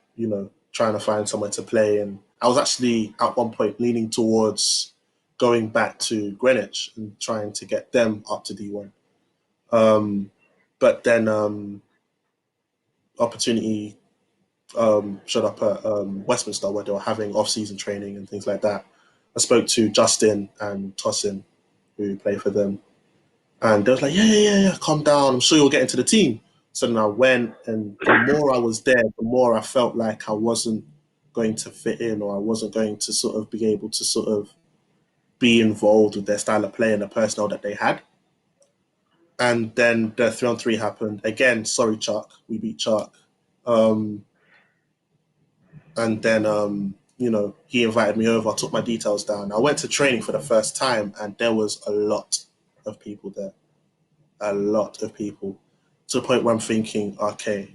trying to find somewhere to play, and I was actually at one point leaning towards going back to Greenwich and trying to get them up to D1. But then opportunity showed up at Westminster, where they were having off-season training and things like that. I spoke to Justin and Tossin, who play for them, and they was like, yeah, calm down. I'm sure you'll get into the team. So then I went, and the more I was there, the more I felt like I wasn't going to fit in, or I wasn't going to sort of be able to sort of be involved with their style of play and the personnel that they had. And then the 3-on-3 happened. Again, sorry, Chuck. We beat Chuck. And then, he invited me over, took my details down. I went to training for the first time, and there was a lot of people there. A lot of people. To the point where I'm thinking, okay,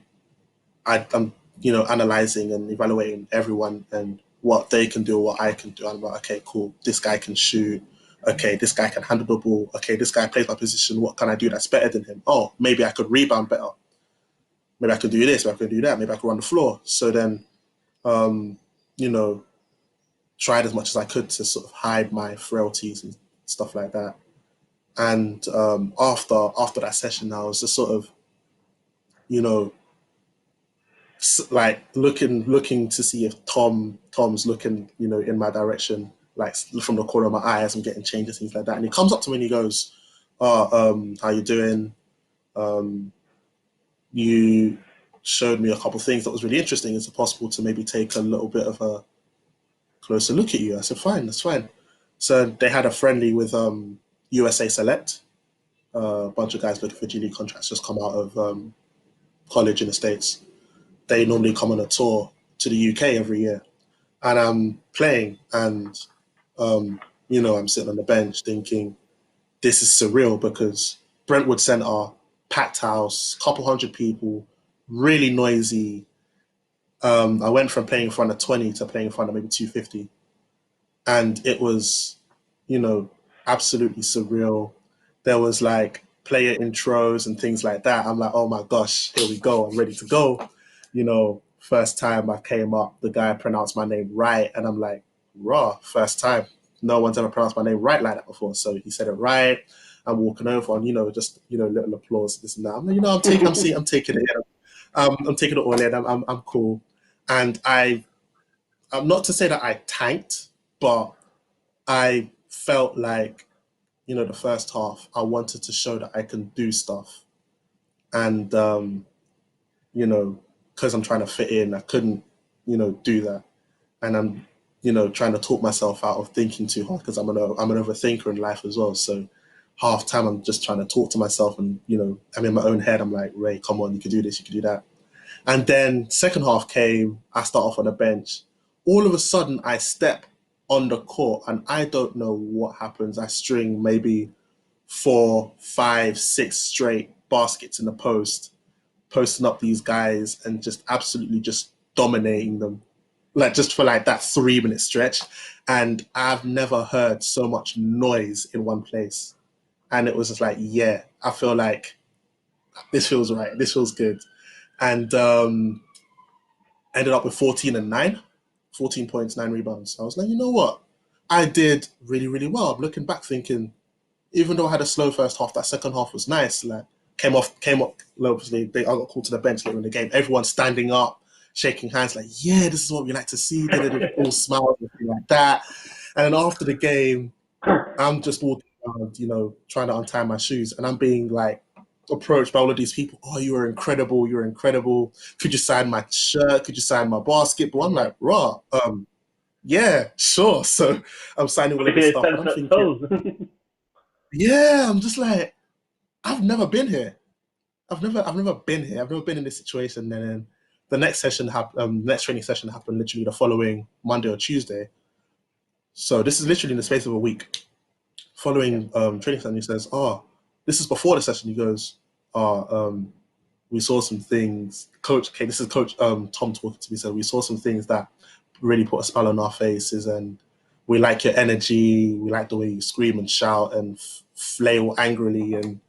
I'm, analyzing and evaluating everyone and what they can do, what I can do. I'm like, okay, cool. This guy can shoot. Okay, this guy can handle the ball. Okay, this guy plays my position. What can I do that's better than him? Oh, maybe I could rebound better. Maybe I could do this. Maybe I could do that. Maybe I could run the floor. So then, um, you know, tried as much as I could to sort of hide my frailties and stuff like that. And after that session, I was just sort of, you know, like looking to see if Tom's looking, in my direction, like from the corner of my eye as I'm getting changes, things like that. And he comes up to me and he goes, "Oh, how you doing? Um, you showed me a couple of things that was really interesting. Is it possible to maybe take a little bit of a closer look at you?" I said, "Fine, that's fine." So they had a friendly with USA Select, a bunch of guys looking for G League contracts just come out of college in the States. They normally come on a tour to the UK every year, and I'm playing, and I'm sitting on the bench thinking, this is surreal, because Brentwood Centre, packed house, couple hundred people, really noisy. I went from playing in front of 20 to playing in front of maybe 250, and it was, absolutely surreal. There was like player intros and things like that. I'm like, oh my gosh, here we go. I'm ready to go. First time I came up, the guy pronounced my name right, and I'm like, raw, first time. No one's ever pronounced my name right like that before. So he said it right. I'm walking over and, just, little applause, this and that. I'm taking it in. I'm taking it all in. I'm cool. And I'm not to say that I tanked, but I felt like, the first half, I wanted to show that I can do stuff. And, because I'm trying to fit in, I couldn't, do that. And I'm, trying to talk myself out of thinking too hard because I'm an overthinker in life as well. So half time I'm just trying to talk to myself and, I'm in my own head. I'm like, Ray, come on, you can do this, you can do that. And then second half came, I start off on the bench. All of a sudden I step on the court and I don't know what happens. I string maybe 4, 5, 6 straight baskets in the post, posting up these guys and just absolutely just dominating them. Like just for like that 3-minute stretch. And I've never heard so much noise in one place. And it was just like, yeah, I feel like this feels right. This feels good. And ended up with 14 and 9, 14 points, 9 rebounds. I was like, you know what? I did really, really well. I'm looking back thinking, even though I had a slow first half, that second half was nice. Like came up, obviously, I got called to the bench later in the game. Everyone standing up, shaking hands, like, yeah, this is what we like to see. All smiles and things like that. And then after the game, I'm just walking around, trying to untie my shoes, and I'm being like approached by all of these people. Oh, you are incredible! You're incredible. Could you sign my shirt? Could you sign my basketball? I'm like, raw. Yeah, sure. So I'm signing all of this stuff, and I'm thinking, yeah, I'm just like, I've never been here. I've never been here. I've never been in this situation. And then the next next training session happened literally the following Monday or Tuesday. So this is literally in the space of a week. Following training session, he says, "Oh, this is before the session." He goes, "Oh, we saw some things, Coach." Okay, this is Coach Tom talking to me. So we saw some things that really put a smile on our faces, and we like your energy. We like the way you scream and shout and flail angrily and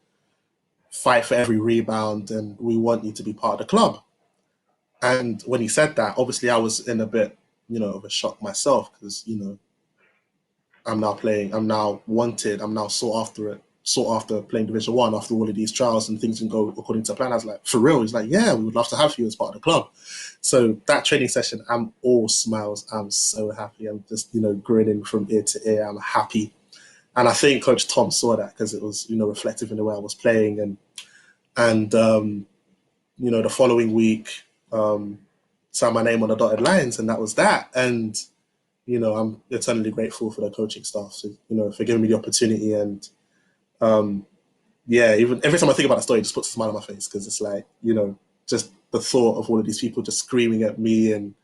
fight for every rebound, and we want you to be part of the club. And when he said that, obviously I was in a bit, of a shock myself because, I'm now wanted, I'm now sought after playing Division One after all of these trials and things didn't go according to plan. I was like, for real? He's like, yeah, we would love to have you as part of the club. So that training session, I'm all smiles. I'm so happy. I'm just, grinning from ear to ear. I'm happy. And I think Coach Tom saw that because it was, reflective in the way I was playing. And the following week, signed my name on the dotted lines, and that was that. And I'm eternally grateful for the coaching staff, so, for giving me the opportunity. And yeah, even every time I think about that story, it just puts a smile on my face because it's like, just the thought of all of these people just screaming at me and,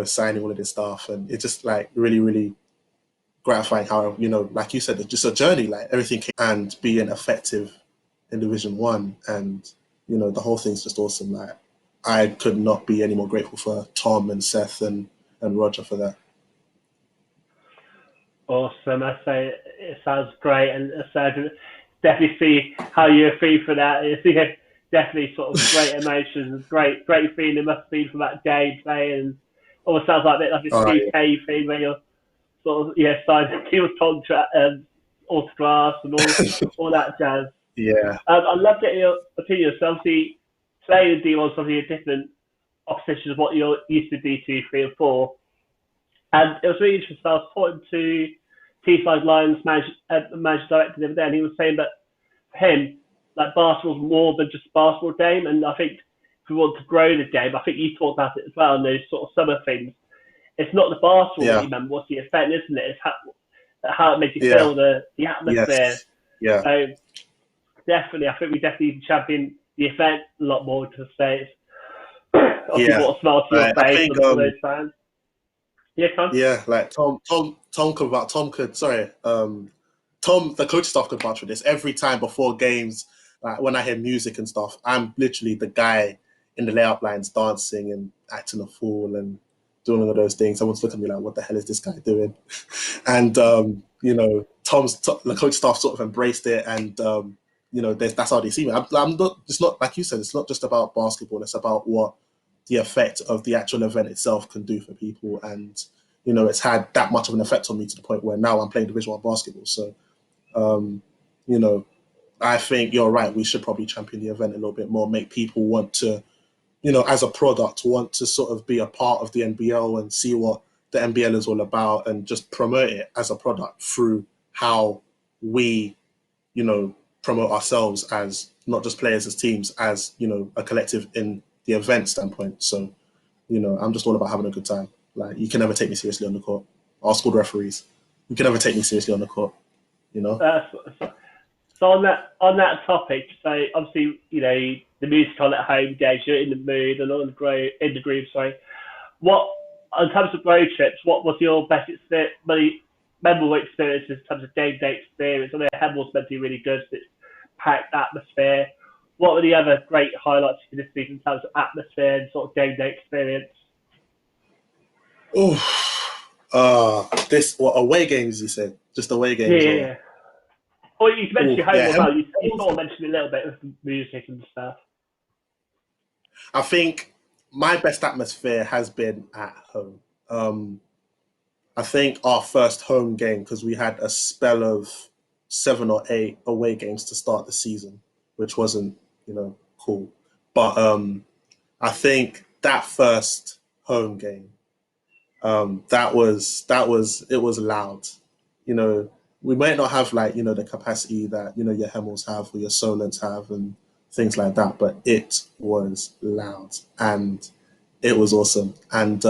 signing all of this stuff. And it's just like really, really gratifying how, like you said, it's just a journey, like everything came and being effective in Division One. And, the whole thing's just awesome. Like I could not be any more grateful for Tom and Seth and Roger for that. Awesome. I say it sounds great, and I definitely see how you feel for that. It's definitely sort of great emotions, great feeling must be for that day playing. And almost sounds like a bit like a Steve Yeah. K thing where you're sort of signing people's contract autographs and all that jazz. Yeah. I'd love to get your opinion. So obviously playing in D1 is obviously a different opposition of what you're used to D2, 3 and 4. And it was really interesting. So I was talking to Teesside Lions manager director the other day, and he was saying that for him, like basketball's more than just a basketball game. And I think if we want to grow the game, I think you talked about it as well, and those sort of summer things. It's not the basketball that Yeah. you remember, what's the effect, isn't it? It's how it makes you Yeah. feel, the atmosphere. Yes. Yeah. So definitely, I think we definitely champion the event a lot more to say. Obviously, Yeah. what a smile to your I face think for those fans. Yeah, come. yeah, like Tom, the coach staff could vouch for this. Every time before games, like when I hear music and stuff, I'm literally the guy in the layup lines dancing and acting a fool and doing all of those things. Someone's looking at me like, "What the hell is this guy doing?" And the coach staff sort of embraced it, and that's how they see me. I'm not. It's not like you said. It's not just about basketball. It's about what the effect of the actual event itself can do for people. And, it's had that much of an effect on me to the point where now I'm playing Division One basketball. So, I think you're right. We should probably champion the event a little bit more, make people want to, as a product, want to sort of be a part of the NBL and see what the NBL is all about, and just promote it as a product through how we, promote ourselves as not just players, as teams, as, a collective in the event standpoint. So, I'm just all about having a good time. Like, you can never take me seriously on the court. Our school referees, you can never take me seriously on the court, So, so on that topic, so obviously, the music on at home games, you're in the mood and in the groove. Sorry, what in terms of road trips, what was your best memorable experiences in terms of game day experience? I know Hemmel's meant to be really good. It's packed atmosphere. What were the other great highlights for this season in terms of atmosphere and sort of game day experience? This what away games? You said just away Yeah, games, yeah, or yeah. Or you mentioned your home yeah. as well. You sort of mentioned a little bit of music and stuff. I think my best atmosphere has been at home. I think our first home game, because we had a spell of 7 or 8 away games to start the season, which wasn't, cool. But I think that first home game, it was loud. You know, we might not have like the capacity that your Hemels have or your Solents have and things like that, but it was loud and it was awesome. And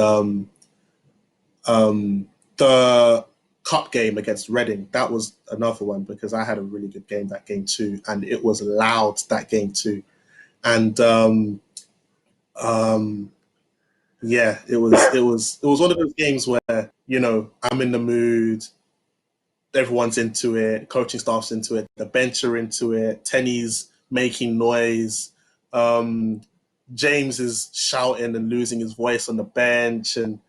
the cup game against Reading, that was another one because I had a really good game that game too, and it was loud that game too. And um, yeah, it was one of those games where I'm in the mood, everyone's into it, coaching staff's into it, the bench are into it, Tenny's making noise, um, James is shouting and losing his voice on the bench, and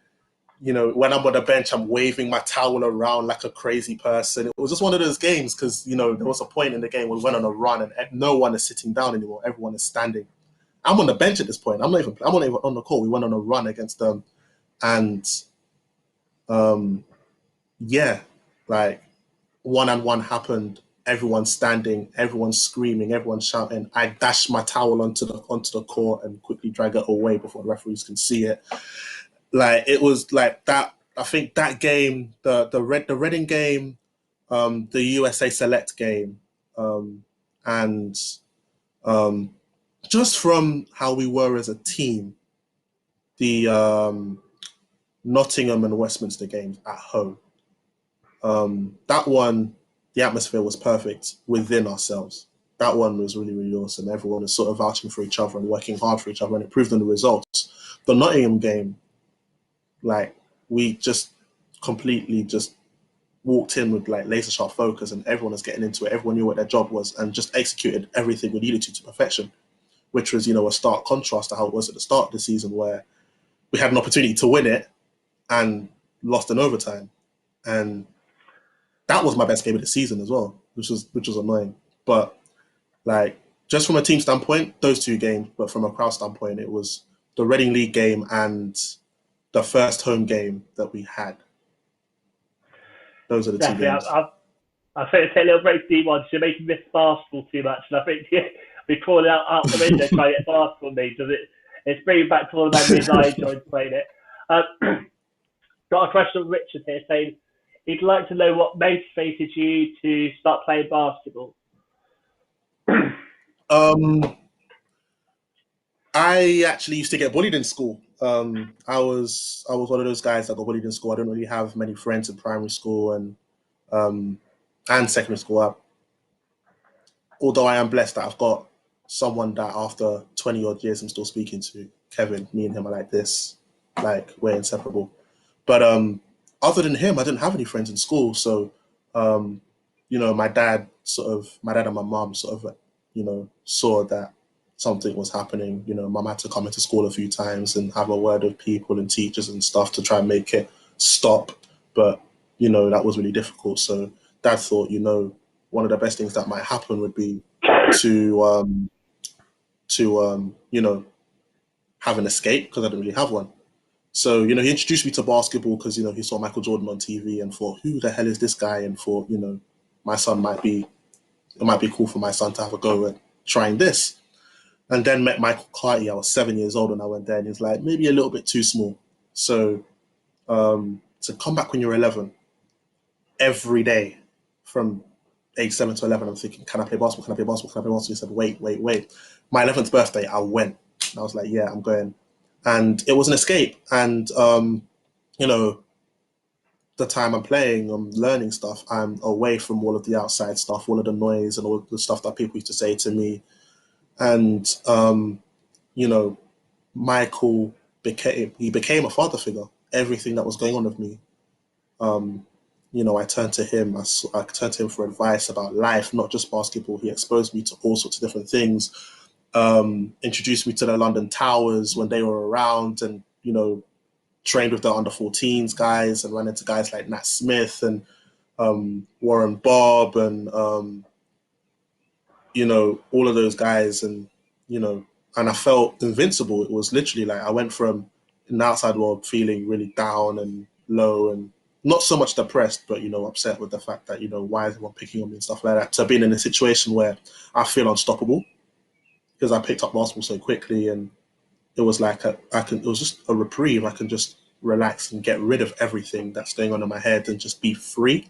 when I'm on the bench, I'm waving my towel around like a crazy person. It was just one of those games because, there was a point in the game where we went on a run and no one is sitting down anymore. Everyone is standing. I'm on the bench at this point. I'm not even on the court. We went on a run against them. And yeah, like 1-on-1 happened. Everyone's standing, everyone's screaming, everyone's shouting. I dash my towel onto the court and quickly drag it away before the referees can see it. Like it was like that. I think that game, the Reading game, the USA Select game, and um, just from how we were as a team, the Nottingham and Westminster games at home. That one, the atmosphere was perfect within ourselves. That one was really, really awesome. Everyone was sort of vouching for each other and working hard for each other, and it proved in the results. The Nottingham game, like we just completely just walked in with like laser sharp focus, and everyone was getting into it. Everyone knew what their job was and just executed everything we needed to perfection, which was a stark contrast to how it was at the start of the season, where we had an opportunity to win it and lost in overtime. And that was my best game of the season as well, which was annoying. But like just from a team standpoint, those two games. But from a crowd standpoint, it was the Reading League game and the first home game that we had. Those are the two Definitely, games. I think it's a little break D1. You're making this basketball too much, and I think we call it out the window trying to get basketball me because it's bringing back to all the memories I enjoyed playing it. Got a question from Richard here saying he'd like to know what motivated you to start playing basketball. I actually used to get bullied in school. I was one of those guys that got bullied in school. I didn't really have many friends in primary school um, and secondary school. Although I am blessed that I've got someone that after 20 odd years I'm still speaking to, Kevin. Me and him are like this, like we're inseparable. But other than him, I didn't have any friends in school. So um, my dad and my mom sort of, saw that something was happening. Mom had to come into school a few times and have a word with people and teachers and stuff to try and make it stop. But, that was really difficult. So dad thought, one of the best things that might happen would be to, have an escape because I didn't really have one. So, he introduced me to basketball because, he saw Michael Jordan on TV and thought, who the hell is this guy? And thought, my son might be it might be cool for my son to have a go at trying this. And then met Michael Carty. I was 7 years old when I went there, and he's like, maybe a little bit too small. So to come back when you're 11, every day from age 7 to 11, I'm thinking, can I play basketball? Can I play basketball? Can I play basketball? He said, wait. My 11th birthday, I went. And I was like, yeah, I'm going. And it was an escape. And, you know, the time I'm playing, I'm learning stuff. I'm away from all of the outside stuff, all of the noise and all the stuff that people used to say to me. And, you know, Michael became a father figure. Everything that was going on with me, you know, I turned to him. I turned to him for advice about life, not just basketball. He exposed me to all sorts of different things. Introduced me to the London Towers when they were around, and you know, trained with the under 14s guys, and ran into guys like Nat Smith and Warren Bobb, and you know, all of those guys, and you know, and I felt invincible. It was literally like I went from in the outside world feeling really down and low and not so much depressed, but you know, upset with the fact that, you know, why is everyone picking on me and stuff like that, to being in a situation where I feel unstoppable because I picked up basketball so quickly, and it was like it was just a reprieve. I can just relax and get rid of everything that's going on in my head and just be free.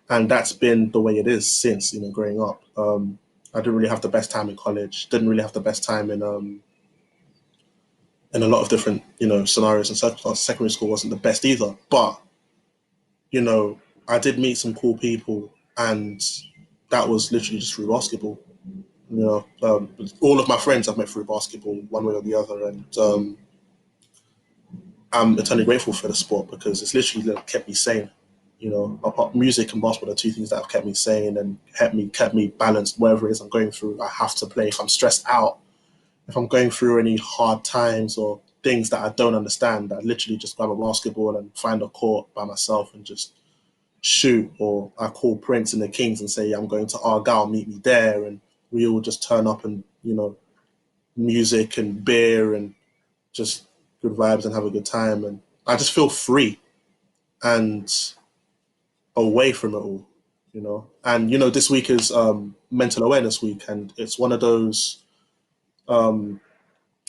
And that's been the way it is since, you know, growing up. I didn't really have the best time in college. Didn't really have the best time in a lot of different, you know, scenarios and circumstances. Secondary school wasn't the best either, but you know, I did meet some cool people, and that was literally just through basketball. You know, all of my friends I've met through basketball, one way or the other, and I'm eternally grateful for the sport because it's literally kept me sane. You know, apart music and basketball are two things that have kept me sane and kept me balanced. Wherever it is I'm going through, I have to play. If I'm stressed out, if I'm going through any hard times or things that I don't understand, I literally just grab a basketball and find a court by myself and just shoot. Or I call Prince and the Kings and say, I'm going to Argyle, meet me there. And we all just turn up and, you know, music and beer and just good vibes and have a good time. And I just feel free and away from it all, you know. And, you know, this week is Mental Awareness Week. And it's one of those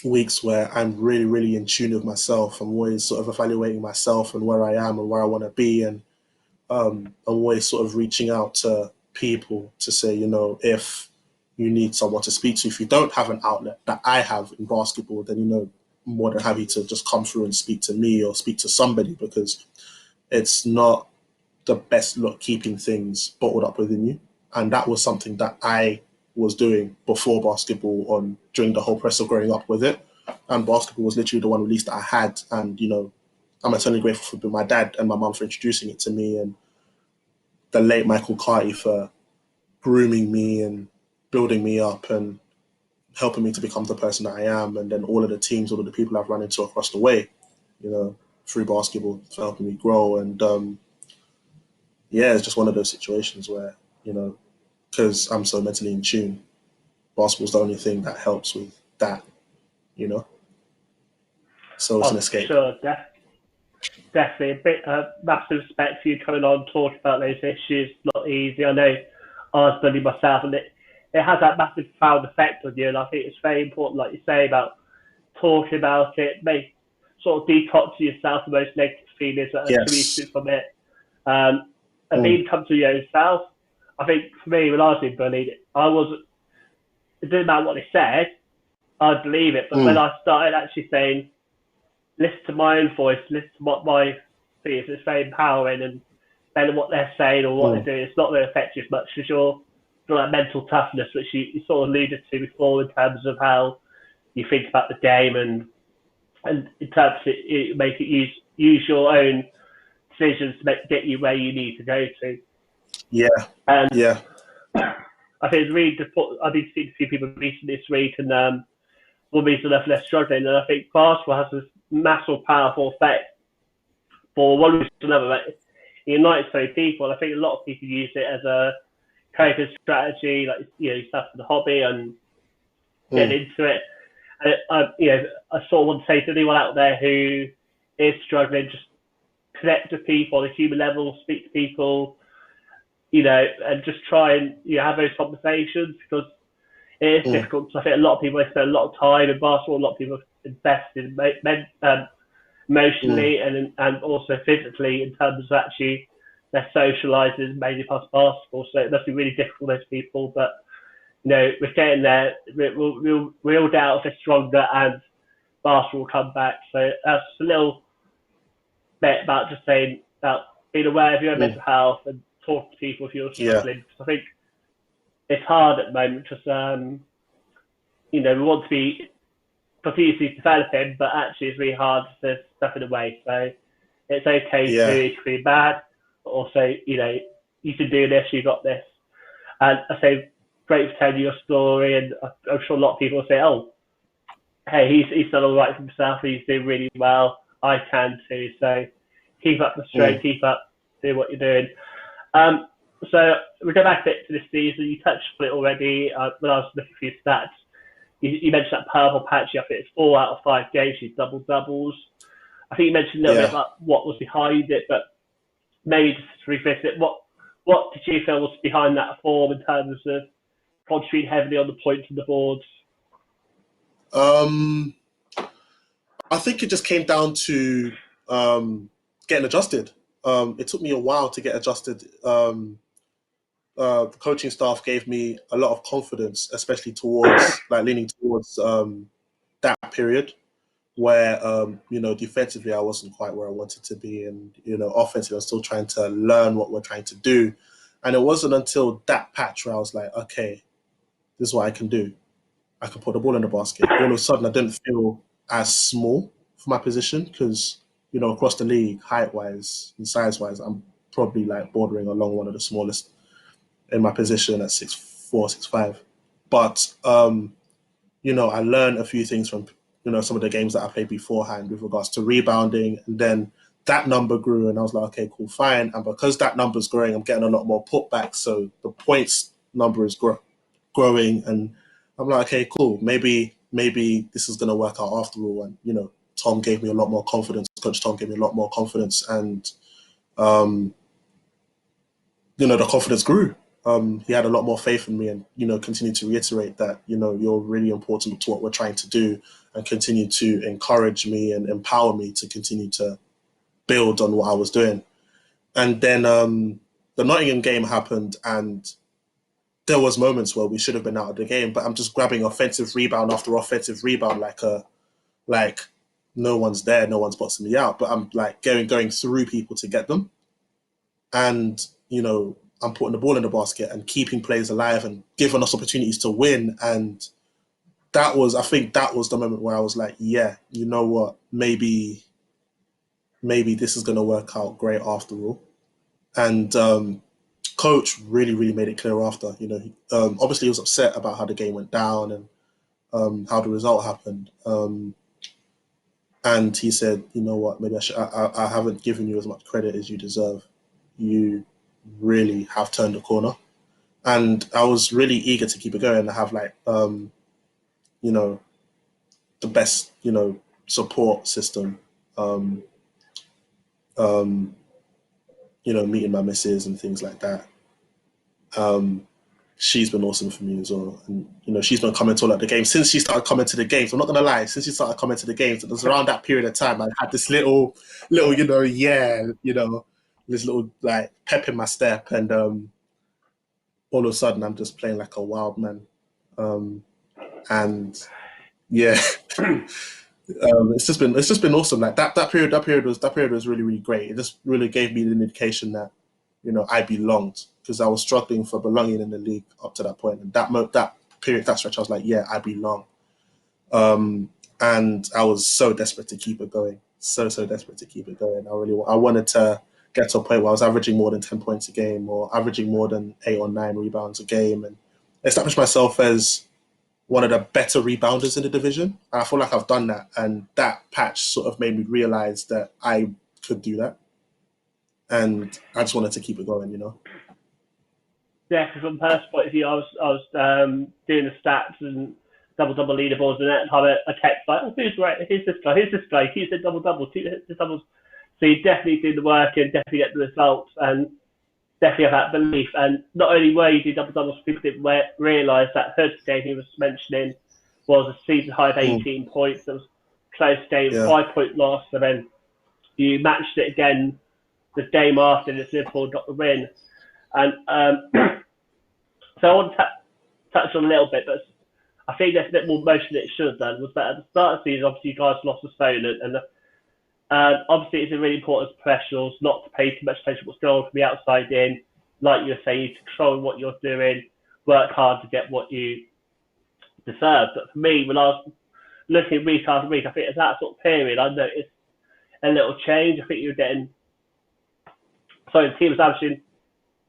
weeks where I'm really, really in tune with myself. I'm always sort of evaluating myself and where I am and where I want to be. And I'm always sort of reaching out to people to say, you know, if you need someone to speak to, if you don't have an outlet that I have in basketball, then, you know, I'm more than happy to just come through and speak to me or speak to somebody, because it's not the best look keeping things bottled up within you. And that was something that I was doing before basketball, on during the whole process of growing up with it. And basketball was literally the one release that I had. And, you know, I'm eternally grateful for my dad and my mum for introducing it to me, and the late Michael Carty for grooming me and building me up and helping me to become the person that I am. And then all of the teams, all of the people I've run into across the way, you know, through basketball for helping me grow. And yeah, it's just one of those situations where, you know, because I'm so mentally in tune, basketball's the only thing that helps with that, you know. So it's an Oh, escape. sure, definitely. A bit massive respect for you coming on, talking about those issues. Not easy. I know I was studying myself, and it has that massive profound effect on you. And I think it's very important, like you say, about talking about it, make sort of detox yourself from those negative feelings that are coming Yes. through from it. And Mm. then come to your own self. I think for me, when I was being bullied, it didn't matter what they said, I'd believe it. But when Mm. I started actually saying, listen to my own voice, listen to what my thing is, it's very empowering, and then what they're saying or what Mm. they're doing, it's not going to affect you as much as your like mental toughness, which you sort of alluded to before in terms of how you think about the game, and in terms of it make it use your own decisions to get you where you need to go to. Yeah. And Yeah. I think it's really important. I've been seeing a few people recently this week, and one reason they're struggling. And I think basketball has this massive, powerful effect for one reason or another. Like, it unites so many people. And I think a lot of people use it as a coping strategy, like, you know, you start with a hobby and get Mm. into it. And you know, I sort of want to say to anyone out there who is struggling, just connect to people on a human level, speak to people, and just try and have those conversations, because it is Mm, difficult. Because I think a lot of people, they spend a lot of time in basketball. A lot of people invest in mm, emotionally and also physically in terms of actually their socializing mainly past basketball. So it must be really difficult for those people. But we're getting there. We'll doubt if it's stronger and basketball will come back. So that's a little bit about just saying about being aware of your own mm. mental health and talk to people if you're Yeah, struggling. Because I think it's hard at the moment because we want to be continuously developing, but actually it's really hard to step in the way. So it's okay yeah, to feel bad, but also you can do this, you got this. And I say great for telling your story, and I'm sure a lot of people will say, oh, hey, he's done all right for himself, he's doing really well, I can too. So keep up the mm, strength, keep up, do what you're doing. Um, so we go back a bit to this season. You touched on it already when I was looking for your stats. You mentioned that purple patch. I think it's 4 out of 5 games. You double doubles. I think you mentioned a little bit yeah. about what was behind it, but maybe just to revisit it, what did you feel was behind that form in terms of concentrating heavily on the points and the boards? Um, I think it just came down to getting adjusted. It took me a while to get adjusted. The coaching staff gave me a lot of confidence, especially towards like leaning towards that period where defensively I wasn't quite where I wanted to be, and offensively I was still trying to learn what we're trying to do. And it wasn't until that patch where I was like, okay, this is what I can do. I can put the ball in the basket. All of a sudden, I didn't feel as small for my position because, across the league, height wise and size wise, I'm probably like bordering along one of the smallest in my position at 6'4", 6'5". But I learned a few things from some of the games that I played beforehand with regards to rebounding, and then that number grew, and I was like, okay, cool, fine. And because that number's growing, I'm getting a lot more putbacks, so the points number is growing, and I'm like, okay, cool, maybe this is gonna work out after all. And Tom gave me a lot more confidence. Coach Tom gave me a lot more confidence, and um, the confidence grew. He had a lot more faith in me, and continued to reiterate that you're really important to what we're trying to do, and continue to encourage me and empower me to continue to build on what I was doing. And then the Nottingham game happened, and there was moments where we should have been out of the game, but I'm just grabbing offensive rebound after offensive rebound like no one's there, no one's boxing me out, but I'm like going through people to get them, and I'm putting the ball in the basket and keeping players alive and giving us opportunities to win. And I think that was the moment where I was like, yeah, you know what, maybe this is going to work out great after all. And coach really, really made it clear after. Obviously he was upset about how the game went down and how the result happened. And he said, you know what, maybe I haven't given you as much credit as you deserve. You really have turned a corner. And I was really eager to keep it going and have like, you know, the best, support system. Um, um, meeting my missus and things like that. Um, she's been awesome for me as well. And, she's been coming to all of the games since she started coming to the games. I'm not gonna lie, since she started coming to the games, it was around that period of time I had this little, this little like pep in my step, and all of a sudden I'm just playing like a wild man. And yeah, it's just been awesome. Like that period was really, really great. It just really gave me the indication that I belonged, because I was struggling for belonging in the league up to that point. And that period, that stretch, I was like, yeah, I belong. And I was so desperate to keep it going, so desperate to keep it going. I wanted to get to a point where I was averaging more than 10 points a game, or averaging more than 8 or 9 rebounds a game, and establish myself as one of the better rebounders in the division. And I feel like I've done that, and that patch sort of made me realize that I could do that, and I just wanted to keep it going. Yeah, because from personal point of view, I was doing the stats and double double leaderboards, and that time I kept like, oh, who's right? Who's this guy? Who's this guy? He keeps saying double double, keeps doubles. So you definitely do the work and definitely get the results. And definitely have that belief. And not only were you doing double doubles, people didn't realise that Hughes game he was mentioning was a season high of Mm, 18 points. It was a close game, yeah. 5 point loss, and then you matched it again the game after, and Liverpool got the win. And so I want to touch on a little bit, but I think there's a bit more motion that it should have done. Was that at the start of the season, obviously you guys lost the phone, and obviously it's really important as professionals not to pay too much attention to what's going on from the outside in. Like you were saying, control what you're doing, work hard to get what you deserve. But for me, when I was looking week after week, I think at that sort of period, I noticed a little change. I think you were getting, sorry, the team was averaging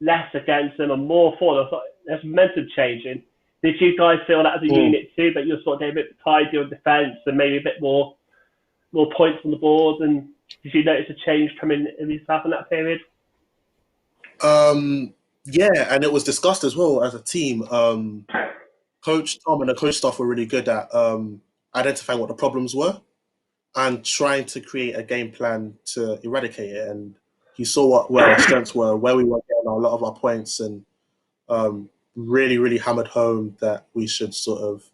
less against them and more for them. I thought there's momentum changing. Did you guys feel that as a unit too, that you're sort of getting a bit tidier on defence and maybe a bit more points on the board? And did you notice a change coming in yourself in that period? Yeah, and it was discussed as well as a team. Coach Tom and the coach staff were really good at identifying what the problems were and trying to create a game plan to eradicate it. And he saw where our strengths were, where we were getting a lot of our points, and really, really hammered home that we should sort of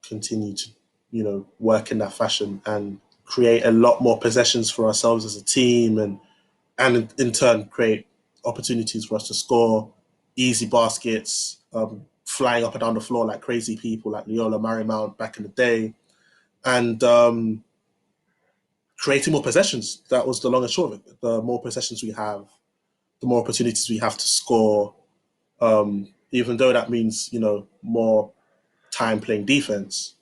continue to, work in that fashion and create a lot more possessions for ourselves as a team, and in turn create opportunities for us to score easy baskets, flying up and down the floor like crazy people, like Leola Marymount back in the day, and creating more possessions. That was the long and short of it. The more possessions we have, the more opportunities we have to score. Even though that means more time playing defense,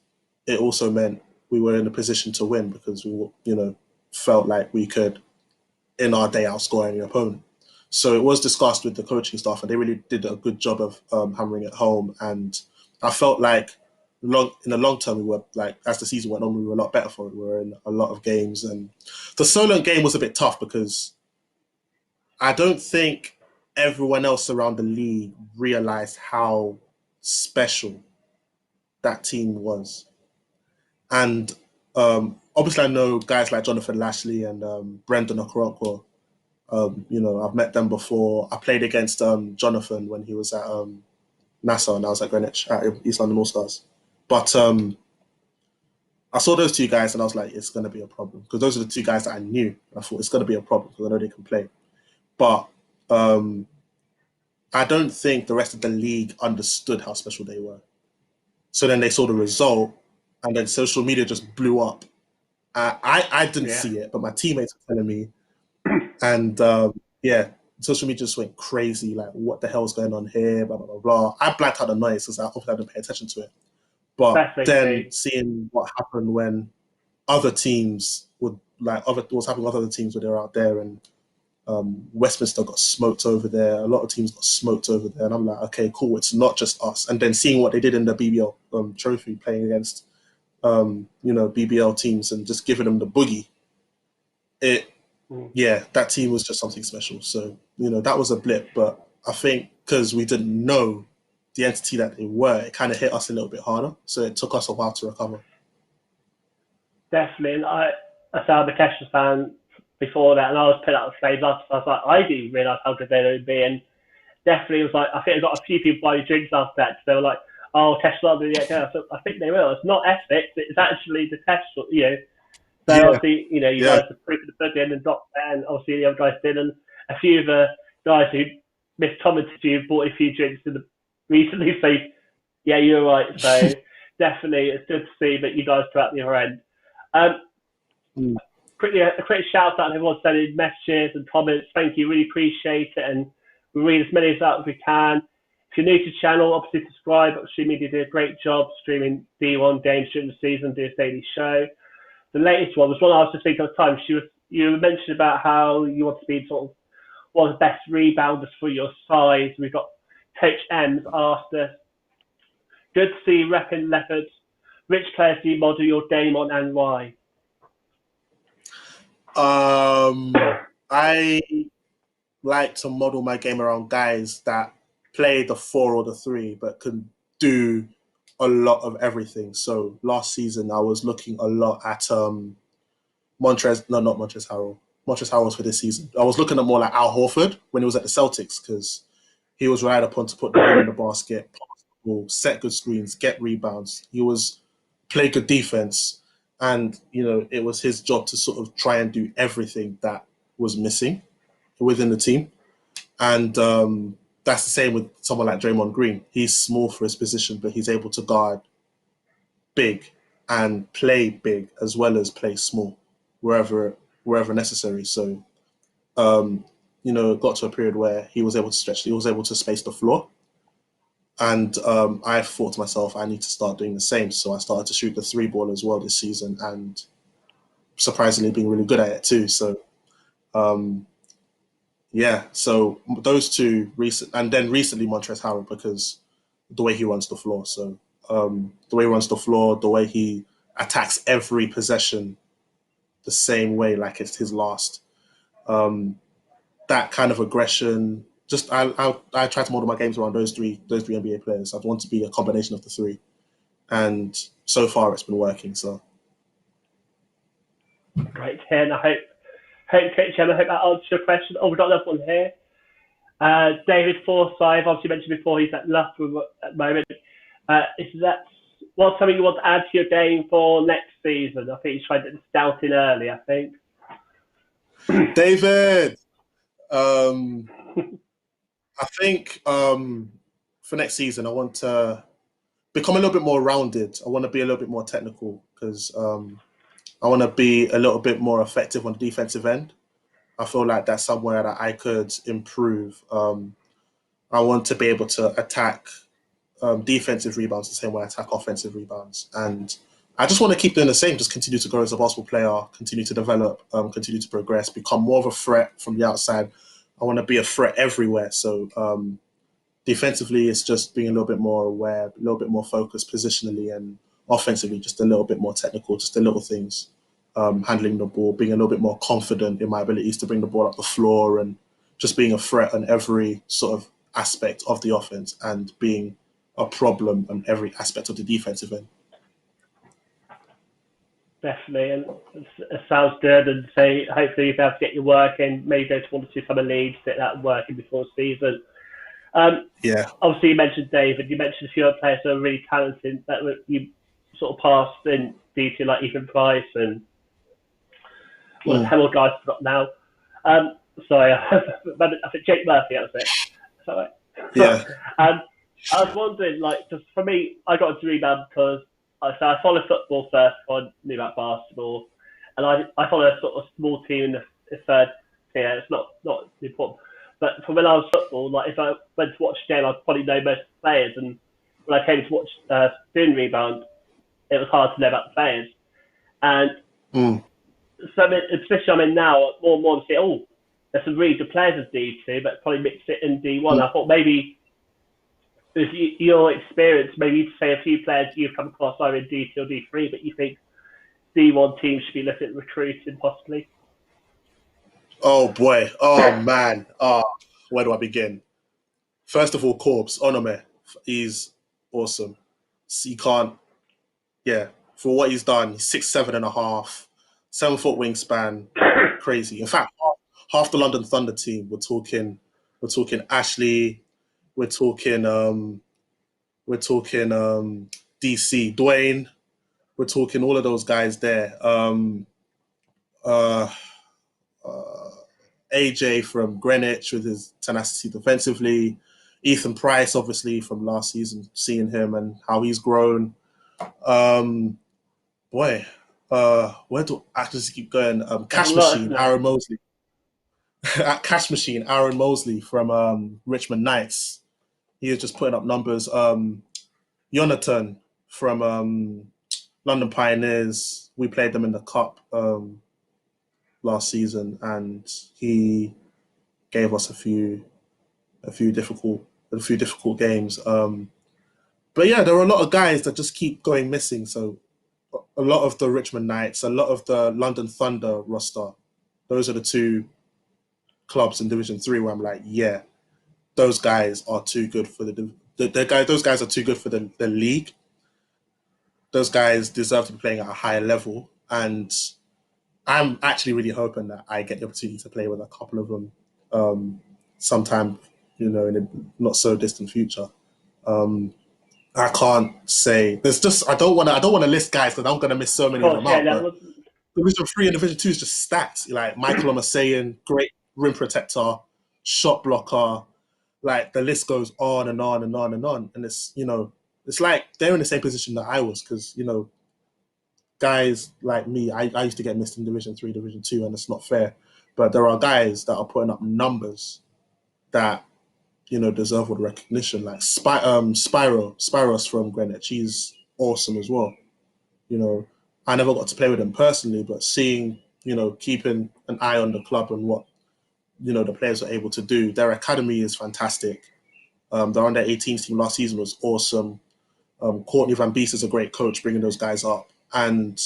it also meant we were in a position to win because we felt like we could in our day outscore any opponent. So it was discussed with the coaching staff, and they really did a good job of hammering it home. And I felt like in the long term, we were like, as the season went on, we were a lot better for it. We were in a lot of games, and the Solent game was a bit tough because I don't think everyone else around the league realized how special that team was. And obviously, I know guys like Jonathan Lashley and Brendan Okoronkwo. I've met them before. I played against Jonathan when he was at Nassau and I was at Greenwich at East London All Stars. But I saw those two guys and I was like, it's going to be a problem because those are the two guys that I knew. I thought it's going to be a problem because I know they can play. But I don't think the rest of the league understood how special they were. So then they saw the result, and then social media just blew up. I didn't see it, but my teammates were telling me, and yeah, social media just went crazy. Like, what the hell is going on here? Blah blah blah blah. I blacked out the noise because I obviously didn't pay attention to it. But then seeing what happened when other teams would what's happening with other teams when they're out there, and Westminster got smoked over there. A lot of teams got smoked over there, and I'm like, okay, cool. It's not just us. And then seeing what they did in the BBL trophy, playing against BBL teams and just giving them the boogie. Yeah, that team was just something special. So that was a blip, but I think because we didn't know the entity that they were, it kind of hit us a little bit harder. So it took us a while to recover. Definitely, and I am a Kesha fan before that, and I was put out the Flames after. I was like, I didn't realise how good they would be, and definitely it was like I think I got a few people buying drinks after that because they were like, "Oh, Tesla did it again." So I think they will. It's not ethics; it's actually the Tesla. So obviously, you guys have proof of the pudding and Doc, and obviously the other guys did, and a few of the guys who miscommented you bought a few drinks recently. So yeah, you're right. So definitely, it's good to see that you guys come out the other end. Quickly, a quick shout out to everyone sending messages and comments. Thank you, really appreciate it, and we read as many as we can. If you're new to the channel, obviously subscribe. Upstreamedia did a great job streaming D1 games during the season, do a daily show. The latest one was one I was just thinking at the time. You mentioned about how you want to be sort of one of the best rebounders for your size. We've got Coach M's asked us, good to see repping Leopards. Which players do you model your game on and why? I like to model my game around guys that play the 4 or the 3, but can do a lot of everything. So last season, I was looking a lot at not Montrezl Harrell. Montrezl Harrell for this season. I was looking at more like Al Horford when he was at the Celtics because he was relied upon to put the ball in the basket, pass the ball, set good screens, get rebounds. He was play good defense, and it was his job to sort of try and do everything that was missing within the team. And that's the same with someone like Draymond Green. He's small for his position, but he's able to guard big and play big as well as play small wherever necessary. So it got to a period where he was able to stretch, he was able to space the floor. And I thought to myself, I need to start doing the same. So I started to shoot the 3-ball as well this season, and surprisingly being really good at it too. So so those two and then recently Montrezl Harrell, because the way he runs the floor. So the way he runs the floor, the way he attacks every possession the same way, like it's his last. That kind of aggression. Just I try to model my games around those three NBA players. I want to be a combination of the three, and so far it's been working. So great to hear, and I hope Coach Emma, I hope that answers your question. Oh, we've got another one here. David Forsyth, obviously mentioned before, he's at Loughborough at the moment. Is that what's something you want to add to your game for next season? I think he's trying to get this down in early, I think. David, I think for next season, I want to become a little bit more rounded. I want to be a little bit more technical because I want to be a little bit more effective on the defensive end. I feel like that's somewhere that I could improve. I want to be able to attack defensive rebounds the same way I attack offensive rebounds. And I just want to keep doing the same, just continue to grow as a basketball player, continue to develop, continue to progress, become more of a threat from the outside. I want to be a threat everywhere. So defensively, it's just being a little bit more aware, a little bit more focused positionally, and offensively, just a little bit more technical, just the little things, handling the ball, being a little bit more confident in my abilities to bring the ball up the floor, and just being a threat on every sort of aspect of the offense and being a problem on every aspect of the defensive end. Definitely, and it sounds good. And say, hopefully, you'll be able to get your work in. Maybe go to 1 or 2 summer leagues, get that working before season. Yeah. Obviously, you mentioned David. You mentioned a few other players that are really talented that you sort of passed in due to, like Ethan Price and well, the Hemel guys forgot now. Sorry, I think Jake Murphy. That was it. Sorry. Yeah. I was wondering, like, just for me, I got into rebound because I follow football first. I knew about basketball, and I follow a sort of small team in the third tier. It's not important, but from when I was football, like if I went to watch a game, I'd probably know most of the players, and when I came to watch doing rebound, it was hard to know about the players. And so, especially I'm in now, more and more, say, oh, there's some really good players in D2, but probably mix it in D1. I thought maybe with your experience, maybe you'd say a few players you've come across either in D2 or D3, but you think D1 teams should be looking at recruiting possibly? Oh boy. Oh man. Where do I begin? First of all, Corbs, Onome, he's awesome. So you can't, for what he's done, he's 6'7.5", 7-foot wingspan, crazy. In fact, half the London Thunder team, we're talking Ashley, we're talking DC, Dwayne, we're talking all of those guys there. AJ from Greenwich with his tenacity defensively. Ethan Price, obviously, from last season, seeing him and how he's grown. Where do I just keep going? Cash Machine, Aaron Mosley. Cash Machine, Aaron Mosley from Richmond Knights. He is just putting up numbers. Jonathan from London Pioneers. We played them in the Cup last season, and he gave us a few difficult games. But yeah, there are a lot of guys that just keep going missing. So a lot of the Richmond Knights, a lot of the London Thunder roster, those are the two clubs in Division 3 where I'm like, yeah, those guys are too good for those guys are too good for the league. Those guys deserve to be playing at a higher level, and I'm actually really hoping that I get the opportunity to play with a couple of them sometime, in a not so distant future. Um, I can't say there's just I don't want to list guys because I'm going to miss so Of many of course, them yeah, out. that But was Division 3 and Division 2 is just stacked. Like Michael Omasayan, great rim protector, shot blocker. Like the list goes on and on and on and on. And it's like they're in the same position that I was because guys like me, I used to get missed in Division 3, Division 2, and it's not fair. But there are guys that are putting up numbers that deserve all the recognition. Like Spyros from Greenwich, he's awesome as well. You know, I never got to play with him personally, but seeing, keeping an eye on the club and what the players are able to do. Their academy is fantastic. Their under 18s team last season was awesome. Courtney Van Beest is a great coach, bringing those guys up, and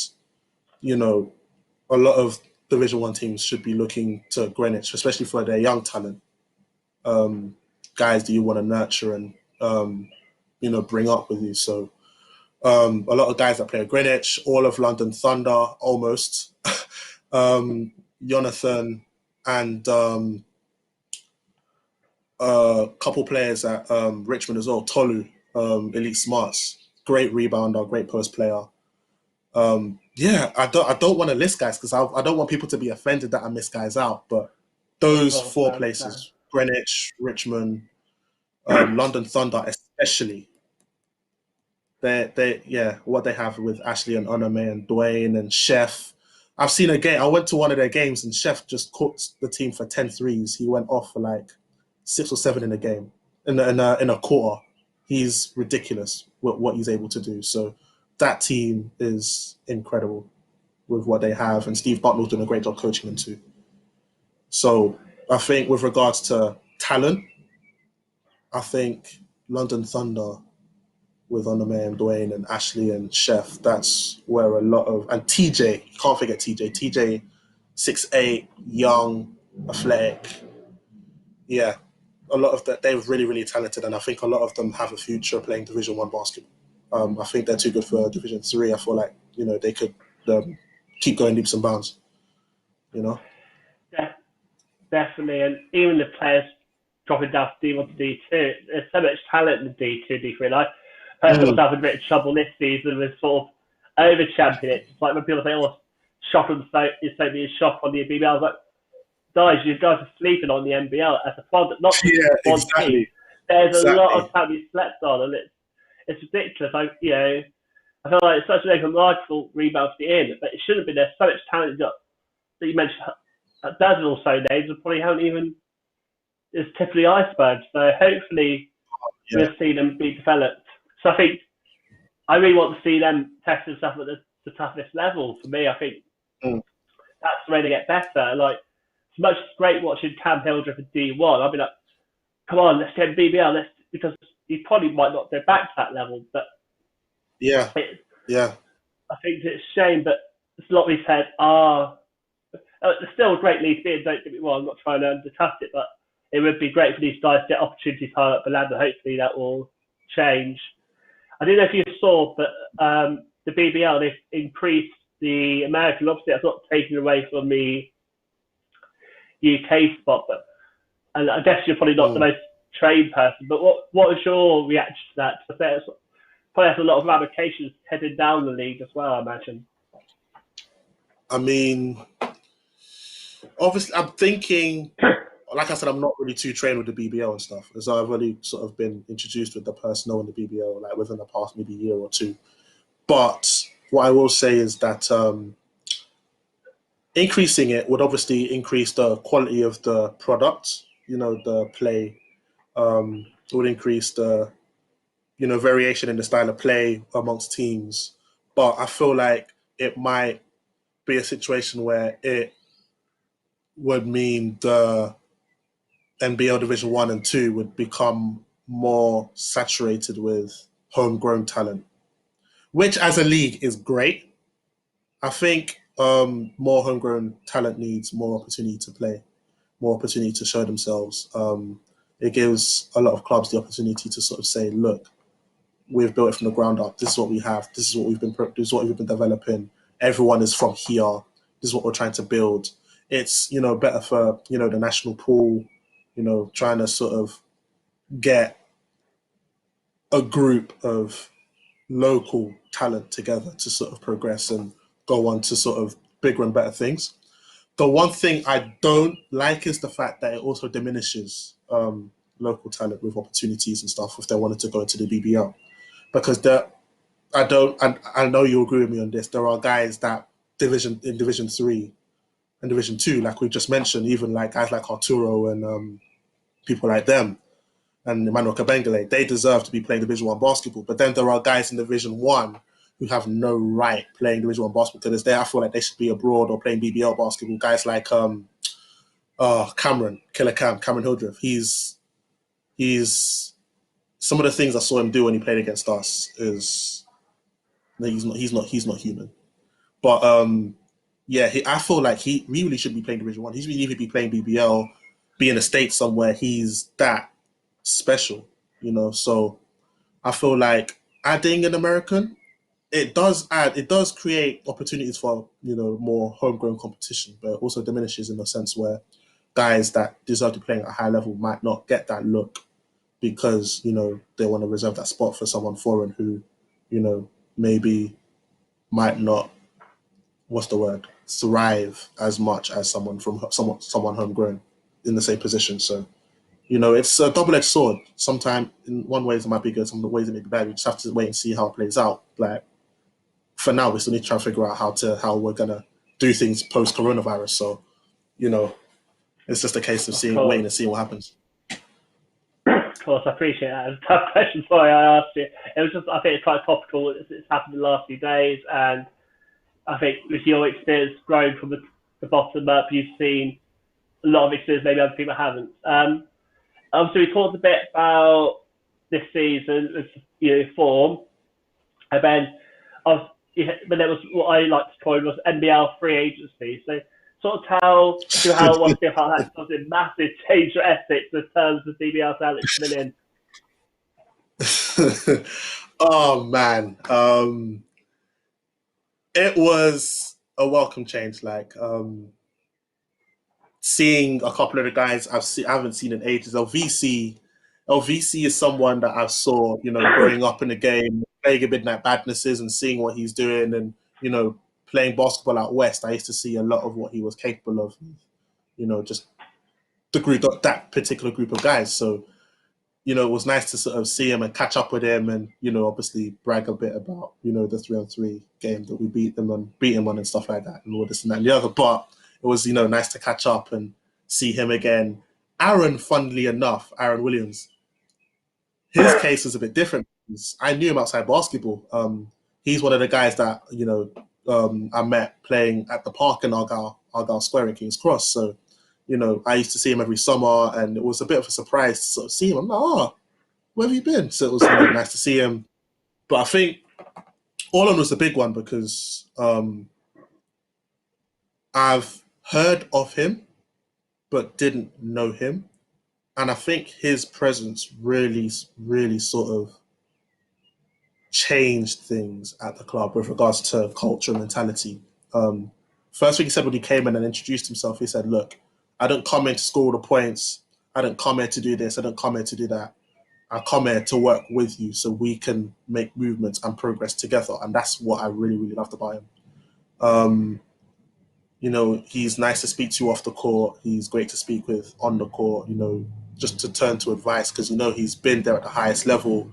you know, a lot of Division One teams should be looking to Greenwich, especially for their young talent. Guys that you want to nurture and bring up with you. So a lot of guys that play at Greenwich, all of London Thunder, almost. Jonathan and a couple players at Richmond as well. Tolu, Elite Smarts, great rebounder, great post player. I don't want to list guys because I don't want people to be offended that I miss guys out. But of those course, four I understand. places, Greenwich, Richmond, London Thunder, especially, what they have with Ashley and Onome and Dwayne and Chef. I've seen a game. I went to one of their games and Chef just cooked the team for 10 threes. He went off for like 6 or 7 in a game, in a quarter. He's ridiculous with what he's able to do. So that team is incredible with what they have, and Steve Butler's doing a great job coaching them too. So I think with regards to talent, I think London Thunder with Onome and Dwayne and Ashley and Chef, that's where a lot of, and TJ, you can't forget TJ. TJ, 6'8", young, athletic. Yeah, a lot of that, they're really, really talented, and I think a lot of them have a future playing Division One basketball. I think they're too good for Division 3. I feel like, they could keep going leaps and bounds, you know? Yeah, definitely. And even the players dropping down from D1 to D2, there's so much talent in D2, D3. And I personally Mm. myself had a bit of trouble this season with sort of over champion it. It's like when people say, oh, shot on is so being shot on the BBL. I was like, guys, you guys are sleeping on the NBL as a product, not just Yeah, one team. exactly. There's a lot Exactly. of talent you slept on, and it's ridiculous. I feel like it's such a logical rebound to be in, but it shouldn't be. There's so much talent that you mentioned. A dozen or so names and probably haven't even is tip of the iceberg. So hopefully Yeah. we'll see them be developed. So I think I really want to see them test themselves at the toughest level. For me, I think Mm. that's the way they get better. Like as much as great watching Cam Hildreth at D1, I'll be like, come on, let's get BBL. Because he probably might not go back to that level, but Yeah. it, Yeah. I think it's a shame. But it's a lot we said. It's still a great league to be in. Don't get me wrong. I'm not trying to undercut it, but it would be great for these guys to get opportunities higher up the ladder. Hopefully that will change. I don't know if you saw, but the BBL, they've increased the American. Obviously, that's not taken away from the UK spot, but and I guess you're probably not the Mm. most trained person. But what was your reaction to that? Because there's probably has a lot of ramifications heading down the league as well. I imagine. I mean, obviously, I'm thinking, like I said, I'm not really too trained with the BBL and stuff, as I've only sort of been introduced with the personnel in the BBL like within the past maybe year or two. But what I will say is that increasing it would obviously increase the quality of the product. The play. It would increase the variation in the style of play amongst teams. But I feel like it might be a situation where it would mean the NBL Division 1 and 2 would become more saturated with homegrown talent, which as a league is great. I think more homegrown talent needs more opportunity to play, more opportunity to show themselves. It gives a lot of clubs the opportunity to sort of say, look, we've built it from the ground up. This is what we have. This is what we've been developing. Everyone is from here. this is what we're trying to build. It's, better for, the national pool, trying to sort of get a group of local talent together to sort of progress and go on to sort of bigger and better things. The one thing I don't like is the fact that it also diminishes local talent with opportunities and stuff if they wanted to go into the BBL. Because I know you agree with me on this. There are guys that in Division 3 and Division 2, like we just mentioned, even like guys like Arturo and people like them, and Emmanuel Kabengele, they deserve to be playing Division 1 basketball. But then there are guys in Division 1 who have no right playing Division 1 basketball to this day. I feel like they should be abroad or playing BBL basketball. Guys like Cameron, Killer Cameron Hildreth. He's some of the things I saw him do when he played against us is he's not human. But yeah, I feel like he really should be playing Division 1. He's really need to be playing BBL, be in a state somewhere. He's that special, So I feel like adding an American, it does create opportunities for more homegrown competition, but it also diminishes in the sense where guys that deserve to play at a high level might not get that look because they want to reserve that spot for someone foreign who maybe might not, what's the word, thrive as much as someone homegrown in the same position. So it's a double-edged sword. Sometimes in one ways it might be good, some ways it may be bad. We just have to wait and see how it plays out. Like for now, we still need to try and figure out how we're gonna do things post coronavirus. So, it's just a case of waiting and seeing what happens. Of course, I appreciate that. It was a tough question. Sorry, I asked you. It was just, I think it's quite topical. It's happened in the last few days, and I think with your experience growing from the bottom up, you've seen a lot of experience maybe other people haven't. So we talked a bit about this season, form, and then but there was what I like to call was NBL free agency. So sort of tell how it was how that was a massive change for Essex in terms of BBL talent coming in. Oh man, it was a welcome change. Like seeing a couple of the guys I haven't seen in ages. LVC is someone that I saw, growing up in the game, playing at Midnight Badnesses and seeing what he's doing and, playing basketball out west. I used to see a lot of what he was capable of, just that particular group of guys. So, it was nice to sort of see him and catch up with him and, obviously brag a bit about, the 3-on-3 game that we beat him on and stuff like that and all this and that and the other. But it was, nice to catch up and see him again. Aaron Williams, his case was a bit different. I knew him outside basketball. He's one of the guys that, I met playing at the park in Argyle Square in King's Cross. So, I used to see him every summer and it was a bit of a surprise to sort of see him. I'm like, oh, where have you been? So it was nice to see him. But I think Orland was the big one because I've heard of him but didn't know him. And I think his presence really, really sort of changed things at the club with regards to culture and mentality. First thing he said when he came in and introduced himself, he said, look, I don't come in to score all the points. I don't come here to do this. I don't come here to do that. I come here to work with you so we can make movements and progress together. And that's what I really, really loved about him. He's nice to speak to off the court. He's great to speak with on the court, just to turn to advice because, he's been there at the highest level,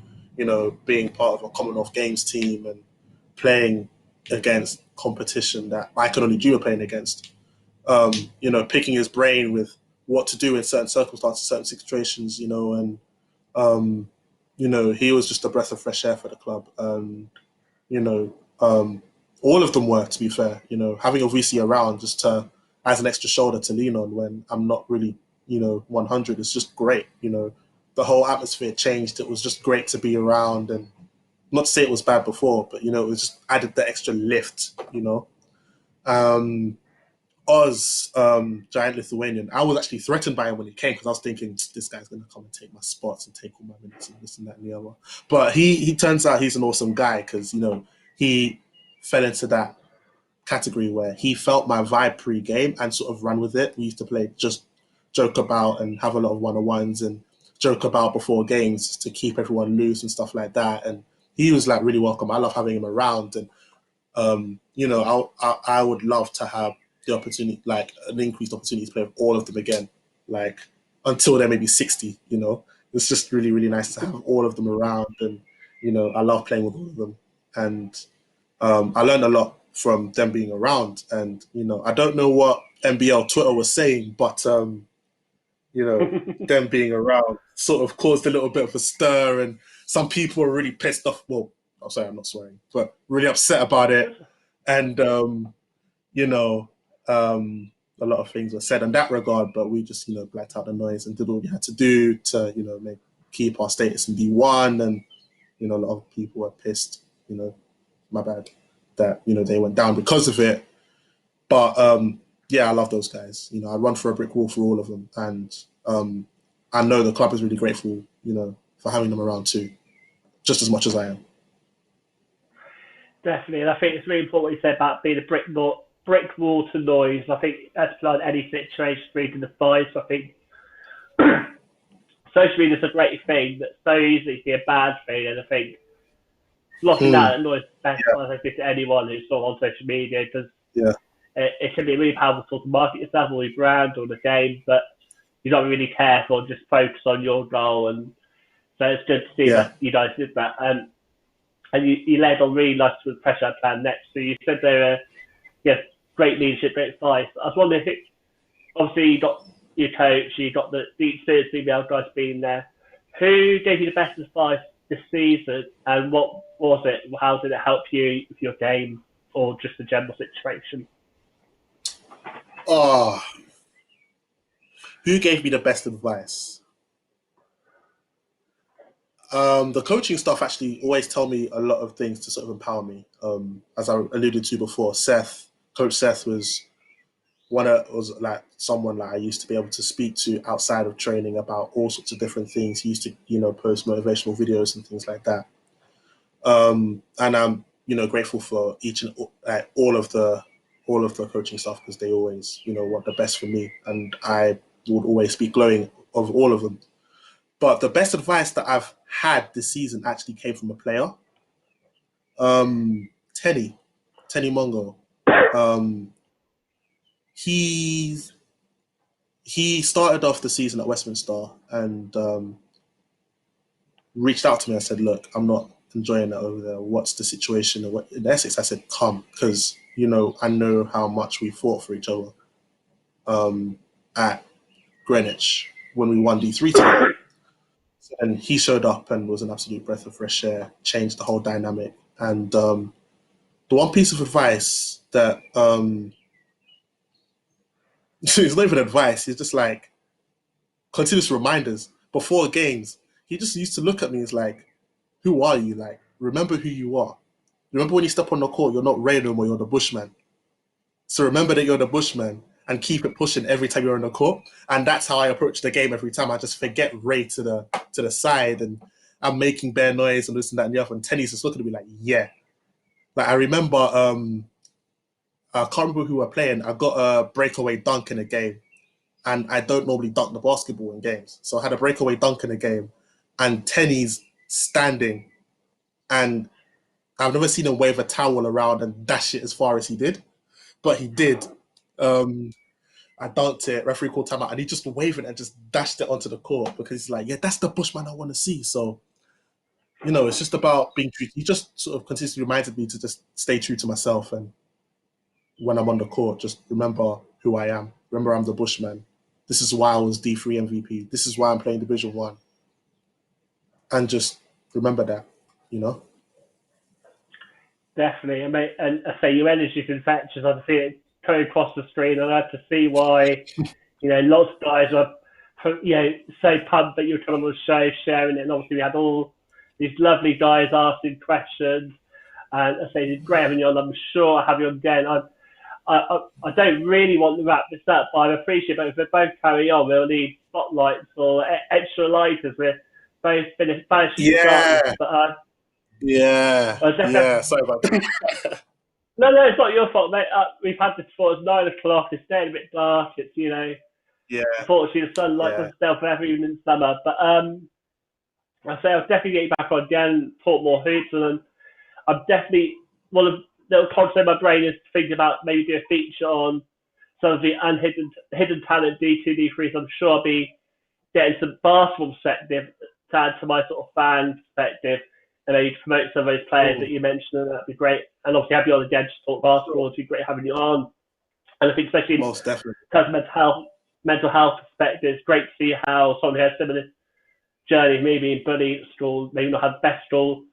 being part of a Commonwealth Games team and playing against competition that I could only dream of playing against. Picking his brain with what to do in certain circumstances, certain situations, and, he was just a breath of fresh air for the club. All of them were, to be fair, having a VC around just as an extra shoulder to lean on when I'm not really, 100 is just great. The whole atmosphere changed. It was just great to be around and not to say it was bad before, but, it was just added the extra lift, Oz, giant Lithuanian, I was actually threatened by him when he came because I was thinking this guy's going to come and take my spots and take all my minutes and this and that and the other. But he turns out he's an awesome guy because, he fell into that category where he felt my vibe pre-game and sort of ran with it. We used to play just joke about and have a lot of one-on-ones and joke about before games to keep everyone loose and stuff like that. And he was like really welcome. I love having him around, and I would love to have the opportunity, like an increased opportunity to play with all of them again, like until they're maybe 60. It's just really, really nice to have all of them around, and I love playing with all of them, and I learned a lot from them being around. And I don't know what NBL Twitter was saying, but them being around sort of caused a little bit of a stir, and some people were really pissed off. Well, I'm sorry, I'm not swearing, but really upset about it. And a lot of things were said in that regard, but we just blacked out the noise and did what we had to do to keep our status in D1. And a lot of people were pissed. My bad that they went down because of it. But yeah, I love those guys. I run for a brick wall for all of them, and I know the club is really grateful, for having them around too, just as much as I am. Definitely, and I think it's really important what you said about being a brick wall to noise. I think that's applied any situation reading the five. So I think social media is a great thing that so easily be a bad thing, and I think blocking that noise is the best advice I give to anyone who's sort of on social media, because it can be really powerful to market yourself or your brand or the game, but you're not really careful, just focus on your goal. And so it's good to see that you guys did that. And you led on really nice with the pressure plan next. So you said there were great leadership, great advice. I was wondering if obviously you got your coach, you got the experienced CBL guys being there. Who gave you the best advice this season, and what was it? How did it help you with your game or just the general situation? Oh, who gave me the best advice? The coaching staff actually always tell me a lot of things to sort of empower me. As I alluded to before, Coach Seth was like someone that I used to be able to speak to outside of training about all sorts of different things. He used to post motivational videos and things like that. And I'm grateful for each and all of the coaching staff, because they always want the best for me, and I would always speak glowing of all of them. But the best advice that I've had this season actually came from a player, Tenny Mongo. He started off the season at Westminster and reached out to me and said, "Look, I'm not enjoying it over there. What's the situation?" In Essex, I said, "Come, because I know how much we fought for each other at Greenwich when we won D3 together." And he showed up and was an absolute breath of fresh air, changed the whole dynamic. And the one piece of advice that it's not even advice, it's just like continuous reminders before games. He just used to look at me as like, "Who are you? Like, remember who you are. Remember when you step on the court, you're not Ray no more, you're the Bushman. So remember that you're the Bushman and keep it pushing every time you're on the court." And that's how I approach the game every time. I just forget Ray to the side, and I'm making bare noise and this and that and the other. And Tenny's just looking at me like, yeah. Like I remember, I can't remember who we're playing. I got a breakaway dunk in a game, and I don't normally dunk the basketball in games. So I had a breakaway dunk in a game, and Tenny's standing, and I've never seen him wave a towel around and dash it as far as he did, but he did. I dunked it, referee called timeout, and he just waved it and just dashed it onto the court, because he's like, yeah, that's the Bushman I want to see. So, it's just about being true. He just sort of consistently reminded me to just stay true to myself, and when I'm on the court, just remember who I am. Remember I'm the Bushman. This is why I was D3 MVP. This is why I'm playing Division 1. And just remember that, Definitely, and I say your energy is infectious. I see it coming across the screen, and I have to see why, lots of guys are, so pumped that you're coming on the show, sharing it. And obviously, we had all these lovely guys asking questions, and I say it's great having you on. I'm sure I'll have you on again. I don't really want to wrap this up, but I appreciate. But if we both carry on, we'll need spotlights or extra lighters. We're both finishing. Yeah. But Yeah. Sorry about that. No, it's not your fault, mate. We've had this before. It's 9 o'clock. It's getting a bit dark. It's Yeah, unfortunately the sunlight yeah. doesn't stay on forever even in summer. But I say I'll definitely get you back on again, talk more hoops, and I'm definitely one of the little concept in my brain is thinking about maybe do a feature on some of the unhidden hidden talent D2, D3s. I'm sure I'll be getting some basketball perspective to add to my sort of fan perspective and maybe promote some of those players Cool. that you mentioned, and that'd be great. And obviously have you on again to talk basketball. Sure. It'd be great having you on. And I think especially in Most definitely. terms of mental health perspective, it's great to see how someone who has similar journey, maybe in bullying at school, maybe not have the best school,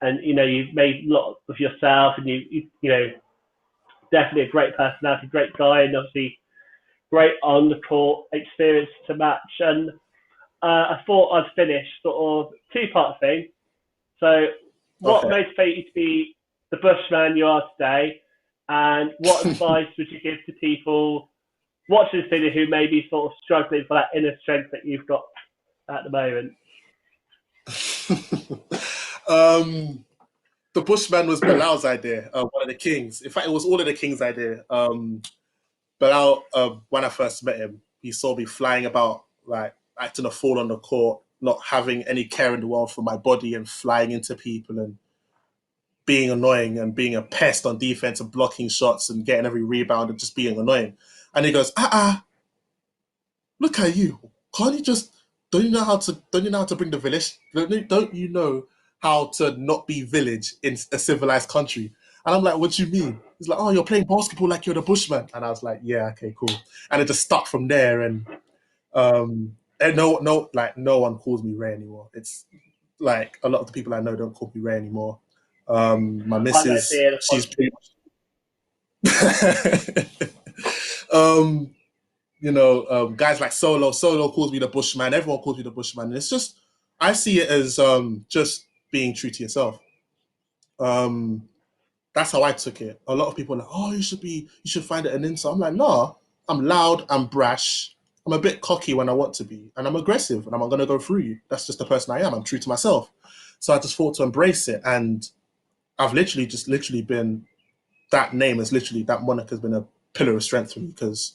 and you've made a lot of yourself, and you definitely a great personality, great guy, and obviously great on the court experience to match. And I thought I'd finish sort of two-part thing. So, what Okay. motivated you to be the Bushman you are today, and what advice would you give to people watching this video who may be sort of struggling for that inner strength that you've got at the moment? The Bushman was Bilal's idea, one of the kings. In fact, it was all of the kings' idea. Bilal, when I first met him, he saw me flying about, like acting a fool on the court, not having any care in the world for my body, and flying into people and being annoying and being a pest on defense and blocking shots and getting every rebound and just being annoying. And he goes, look at you. Can't you just don't you know how to bring the village? Don't you know how to not be village in a civilized country? And I'm like, what do you mean? He's like, oh, you're playing basketball like you're the Bushman. And I was like, yeah, okay, cool. And it just stuck from there. And no one calls me Ray anymore. It's like a lot of the people I know don't call me Ray anymore. My I know missus, being a she's pretty um, guys like Solo. Solo calls me the Bushman. Everyone calls me the Bushman. And it's just, I see it as just being true to yourself. Um, that's how I took it. A lot of people are like, oh, you should find it an insult. I'm like, no, I'm loud, I'm brash, I'm a bit cocky when I want to be, and I'm aggressive, and I'm going to go through you. That's just the person I am. I'm true to myself. So I just thought to embrace it, and I've literally been, that name has literally, that moniker has been a pillar of strength for me because,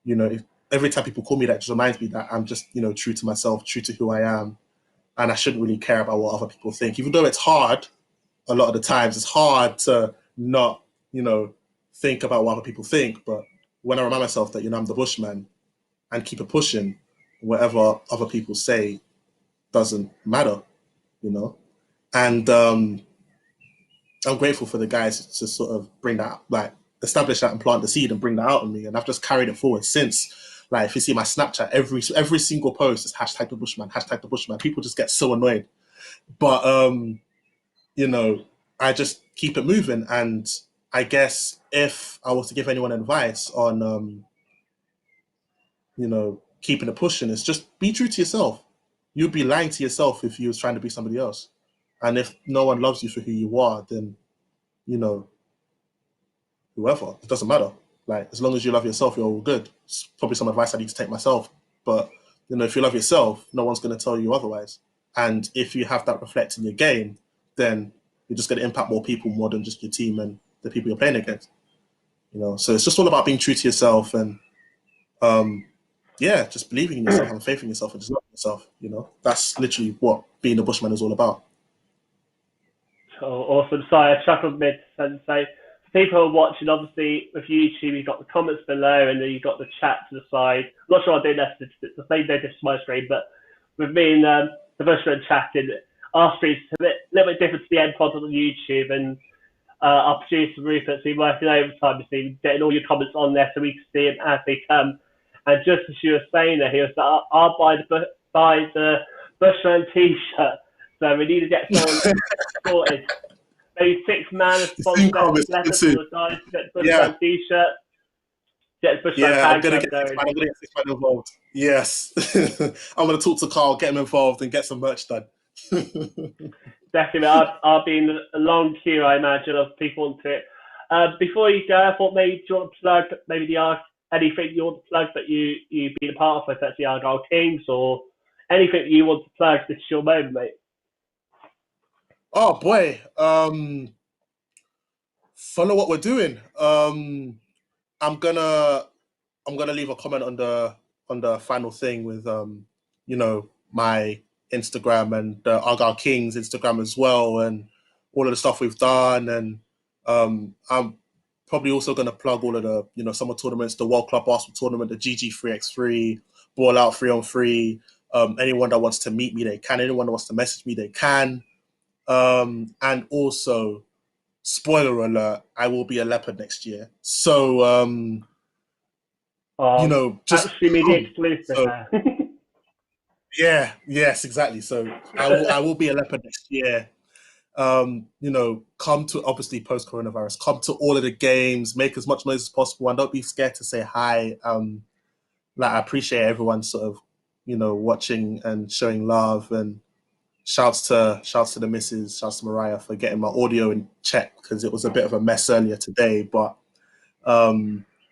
if every time people call me that, it just reminds me that I'm just, true to myself, true to who I am, and I shouldn't really care about what other people think. Even though it's hard, a lot of the times it's hard to not, think about what other people think. But when I remind myself that, I'm the Bushman and keep it pushing, whatever other people say doesn't matter, you know. And I'm grateful for the guys to sort of bring that, like, establish that and plant the seed and bring that out of me. And I've just carried it forward since. Like, if you see my Snapchat, every single post is hashtag the Bushman, hashtag the Bushman. People just get so annoyed. But you know, I just keep it moving. And I guess if I was to give anyone advice on keeping it pushing, it's just be true to yourself. You'd be lying to yourself if you was trying to be somebody else. And if no one loves you for who you are, then you know, whoever, it doesn't matter. Like, as long as you love yourself, you're all good. It's probably some advice I need to take myself. But if you love yourself, no one's going to tell you otherwise. And if you have that reflect in your game, then you're just going to impact more people more than just your team and the people you're playing against. So it's just all about being true to yourself and just believing in yourself, having faith in yourself, and just loving yourself. That's literally what being a Bushman is all about. Oh, awesome. Sorry, I chuckled mid sentence. So, for people who are watching, obviously, with YouTube, you've got the comments below and then you've got the chat to the side. I'm not sure I'll do this, it's the same day to my screen, but with me and the Bushman chatting, our screen's a little bit different to the end pod on YouTube. And our producer Rupert's been working overtime, he's been getting all your comments on there so we can see them as they come. And just as you were saying there, he was like, I'll buy the Bushman t-shirt. So we need to get someone sorted. Maybe 6 man sponsor letter for the guys to get the Bushman t-shirt. Get the Bushman I'm tag gonna going. I'm gonna get 6 man involved. Yes. I'm gonna talk to Carl, get him involved and get some merch done. Definitely. I'll be in a long queue, I imagine, of people into it. Before you go, I thought maybe do you want to plug maybe anything you want to plug that you've been a part of, whether that's the Argyle Kings or anything that you want to plug. This is your moment, mate. Oh boy. follow what we're doing. I'm gonna I'm gonna leave a comment on the final thing with you know, my Instagram and the Argyle Kings Instagram as well, and all of the stuff we've done, and I'm probably also gonna plug all of the, you know, summer tournaments, the World Club Basketball Tournament, the GG3x3, Ball Out 3-on-3. Anyone that wants to meet me, they can. Anyone that wants to message me, they can. And also, spoiler alert, I will be a leopard next year. So you know, just Upstreamedia come. exclusive. So yeah, yes, exactly. So I will be a leopard next year. You know, come to, obviously post coronavirus, come to all of the games, make as much noise as possible, and don't be scared to say hi. Like, I appreciate everyone sort of, you know, watching and showing love, and shouts to the missus, shouts to Mariah for getting my audio in check because it was a bit of a mess earlier today. But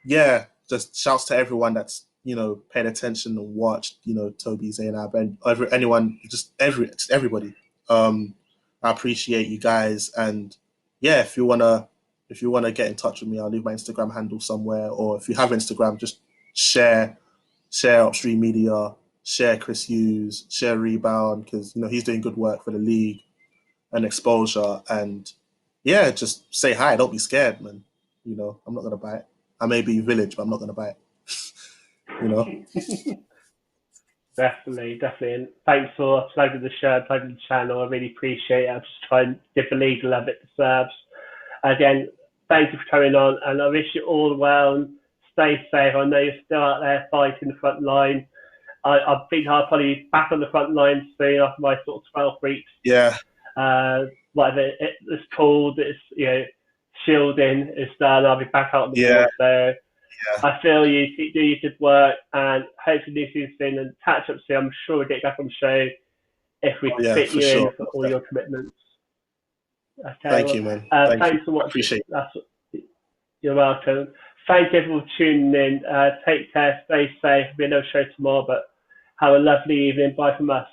yeah, just shouts to everyone that's, you know, paid attention and watched, you know, Toby, Zainab, and anyone, just everybody. I appreciate you guys, and yeah, if you wanna get in touch with me, I'll leave my Instagram handle somewhere, or if you have Instagram, just share Upstream Media, share Chris Hughes, share Rebound, because, you know, he's doing good work for the league and exposure. And yeah, just say hi. Don't be scared, man. You know, I'm not gonna bite. I may be village, but I'm not gonna bite. You know. Definitely, definitely. And thanks for plugging the show, plugging the channel. I really appreciate it. I'm just trying to give the league the love it deserves. Again, thank you for coming on, and I wish you all well and stay safe. I know you're still out there fighting the front line. I think I'll probably be back on the front line soon after my sort of 12 weeks. Yeah. Whatever it's called, it's, you know, shielding is done. I'll be back out on the Yeah. board. So Yeah. I feel you keep doing your good work, and hopefully see you soon and catch up soon. I'm sure we'll get back on the show if we Oh, can yeah, fit for you in sure. for all your commitments. Okay, Thank well, you, man. Thank you. thanks for watching. Appreciate it. You're welcome. Thank you everyone for tuning in. Take care, stay safe. There'll be no show tomorrow, but have a lovely evening. Bye from us.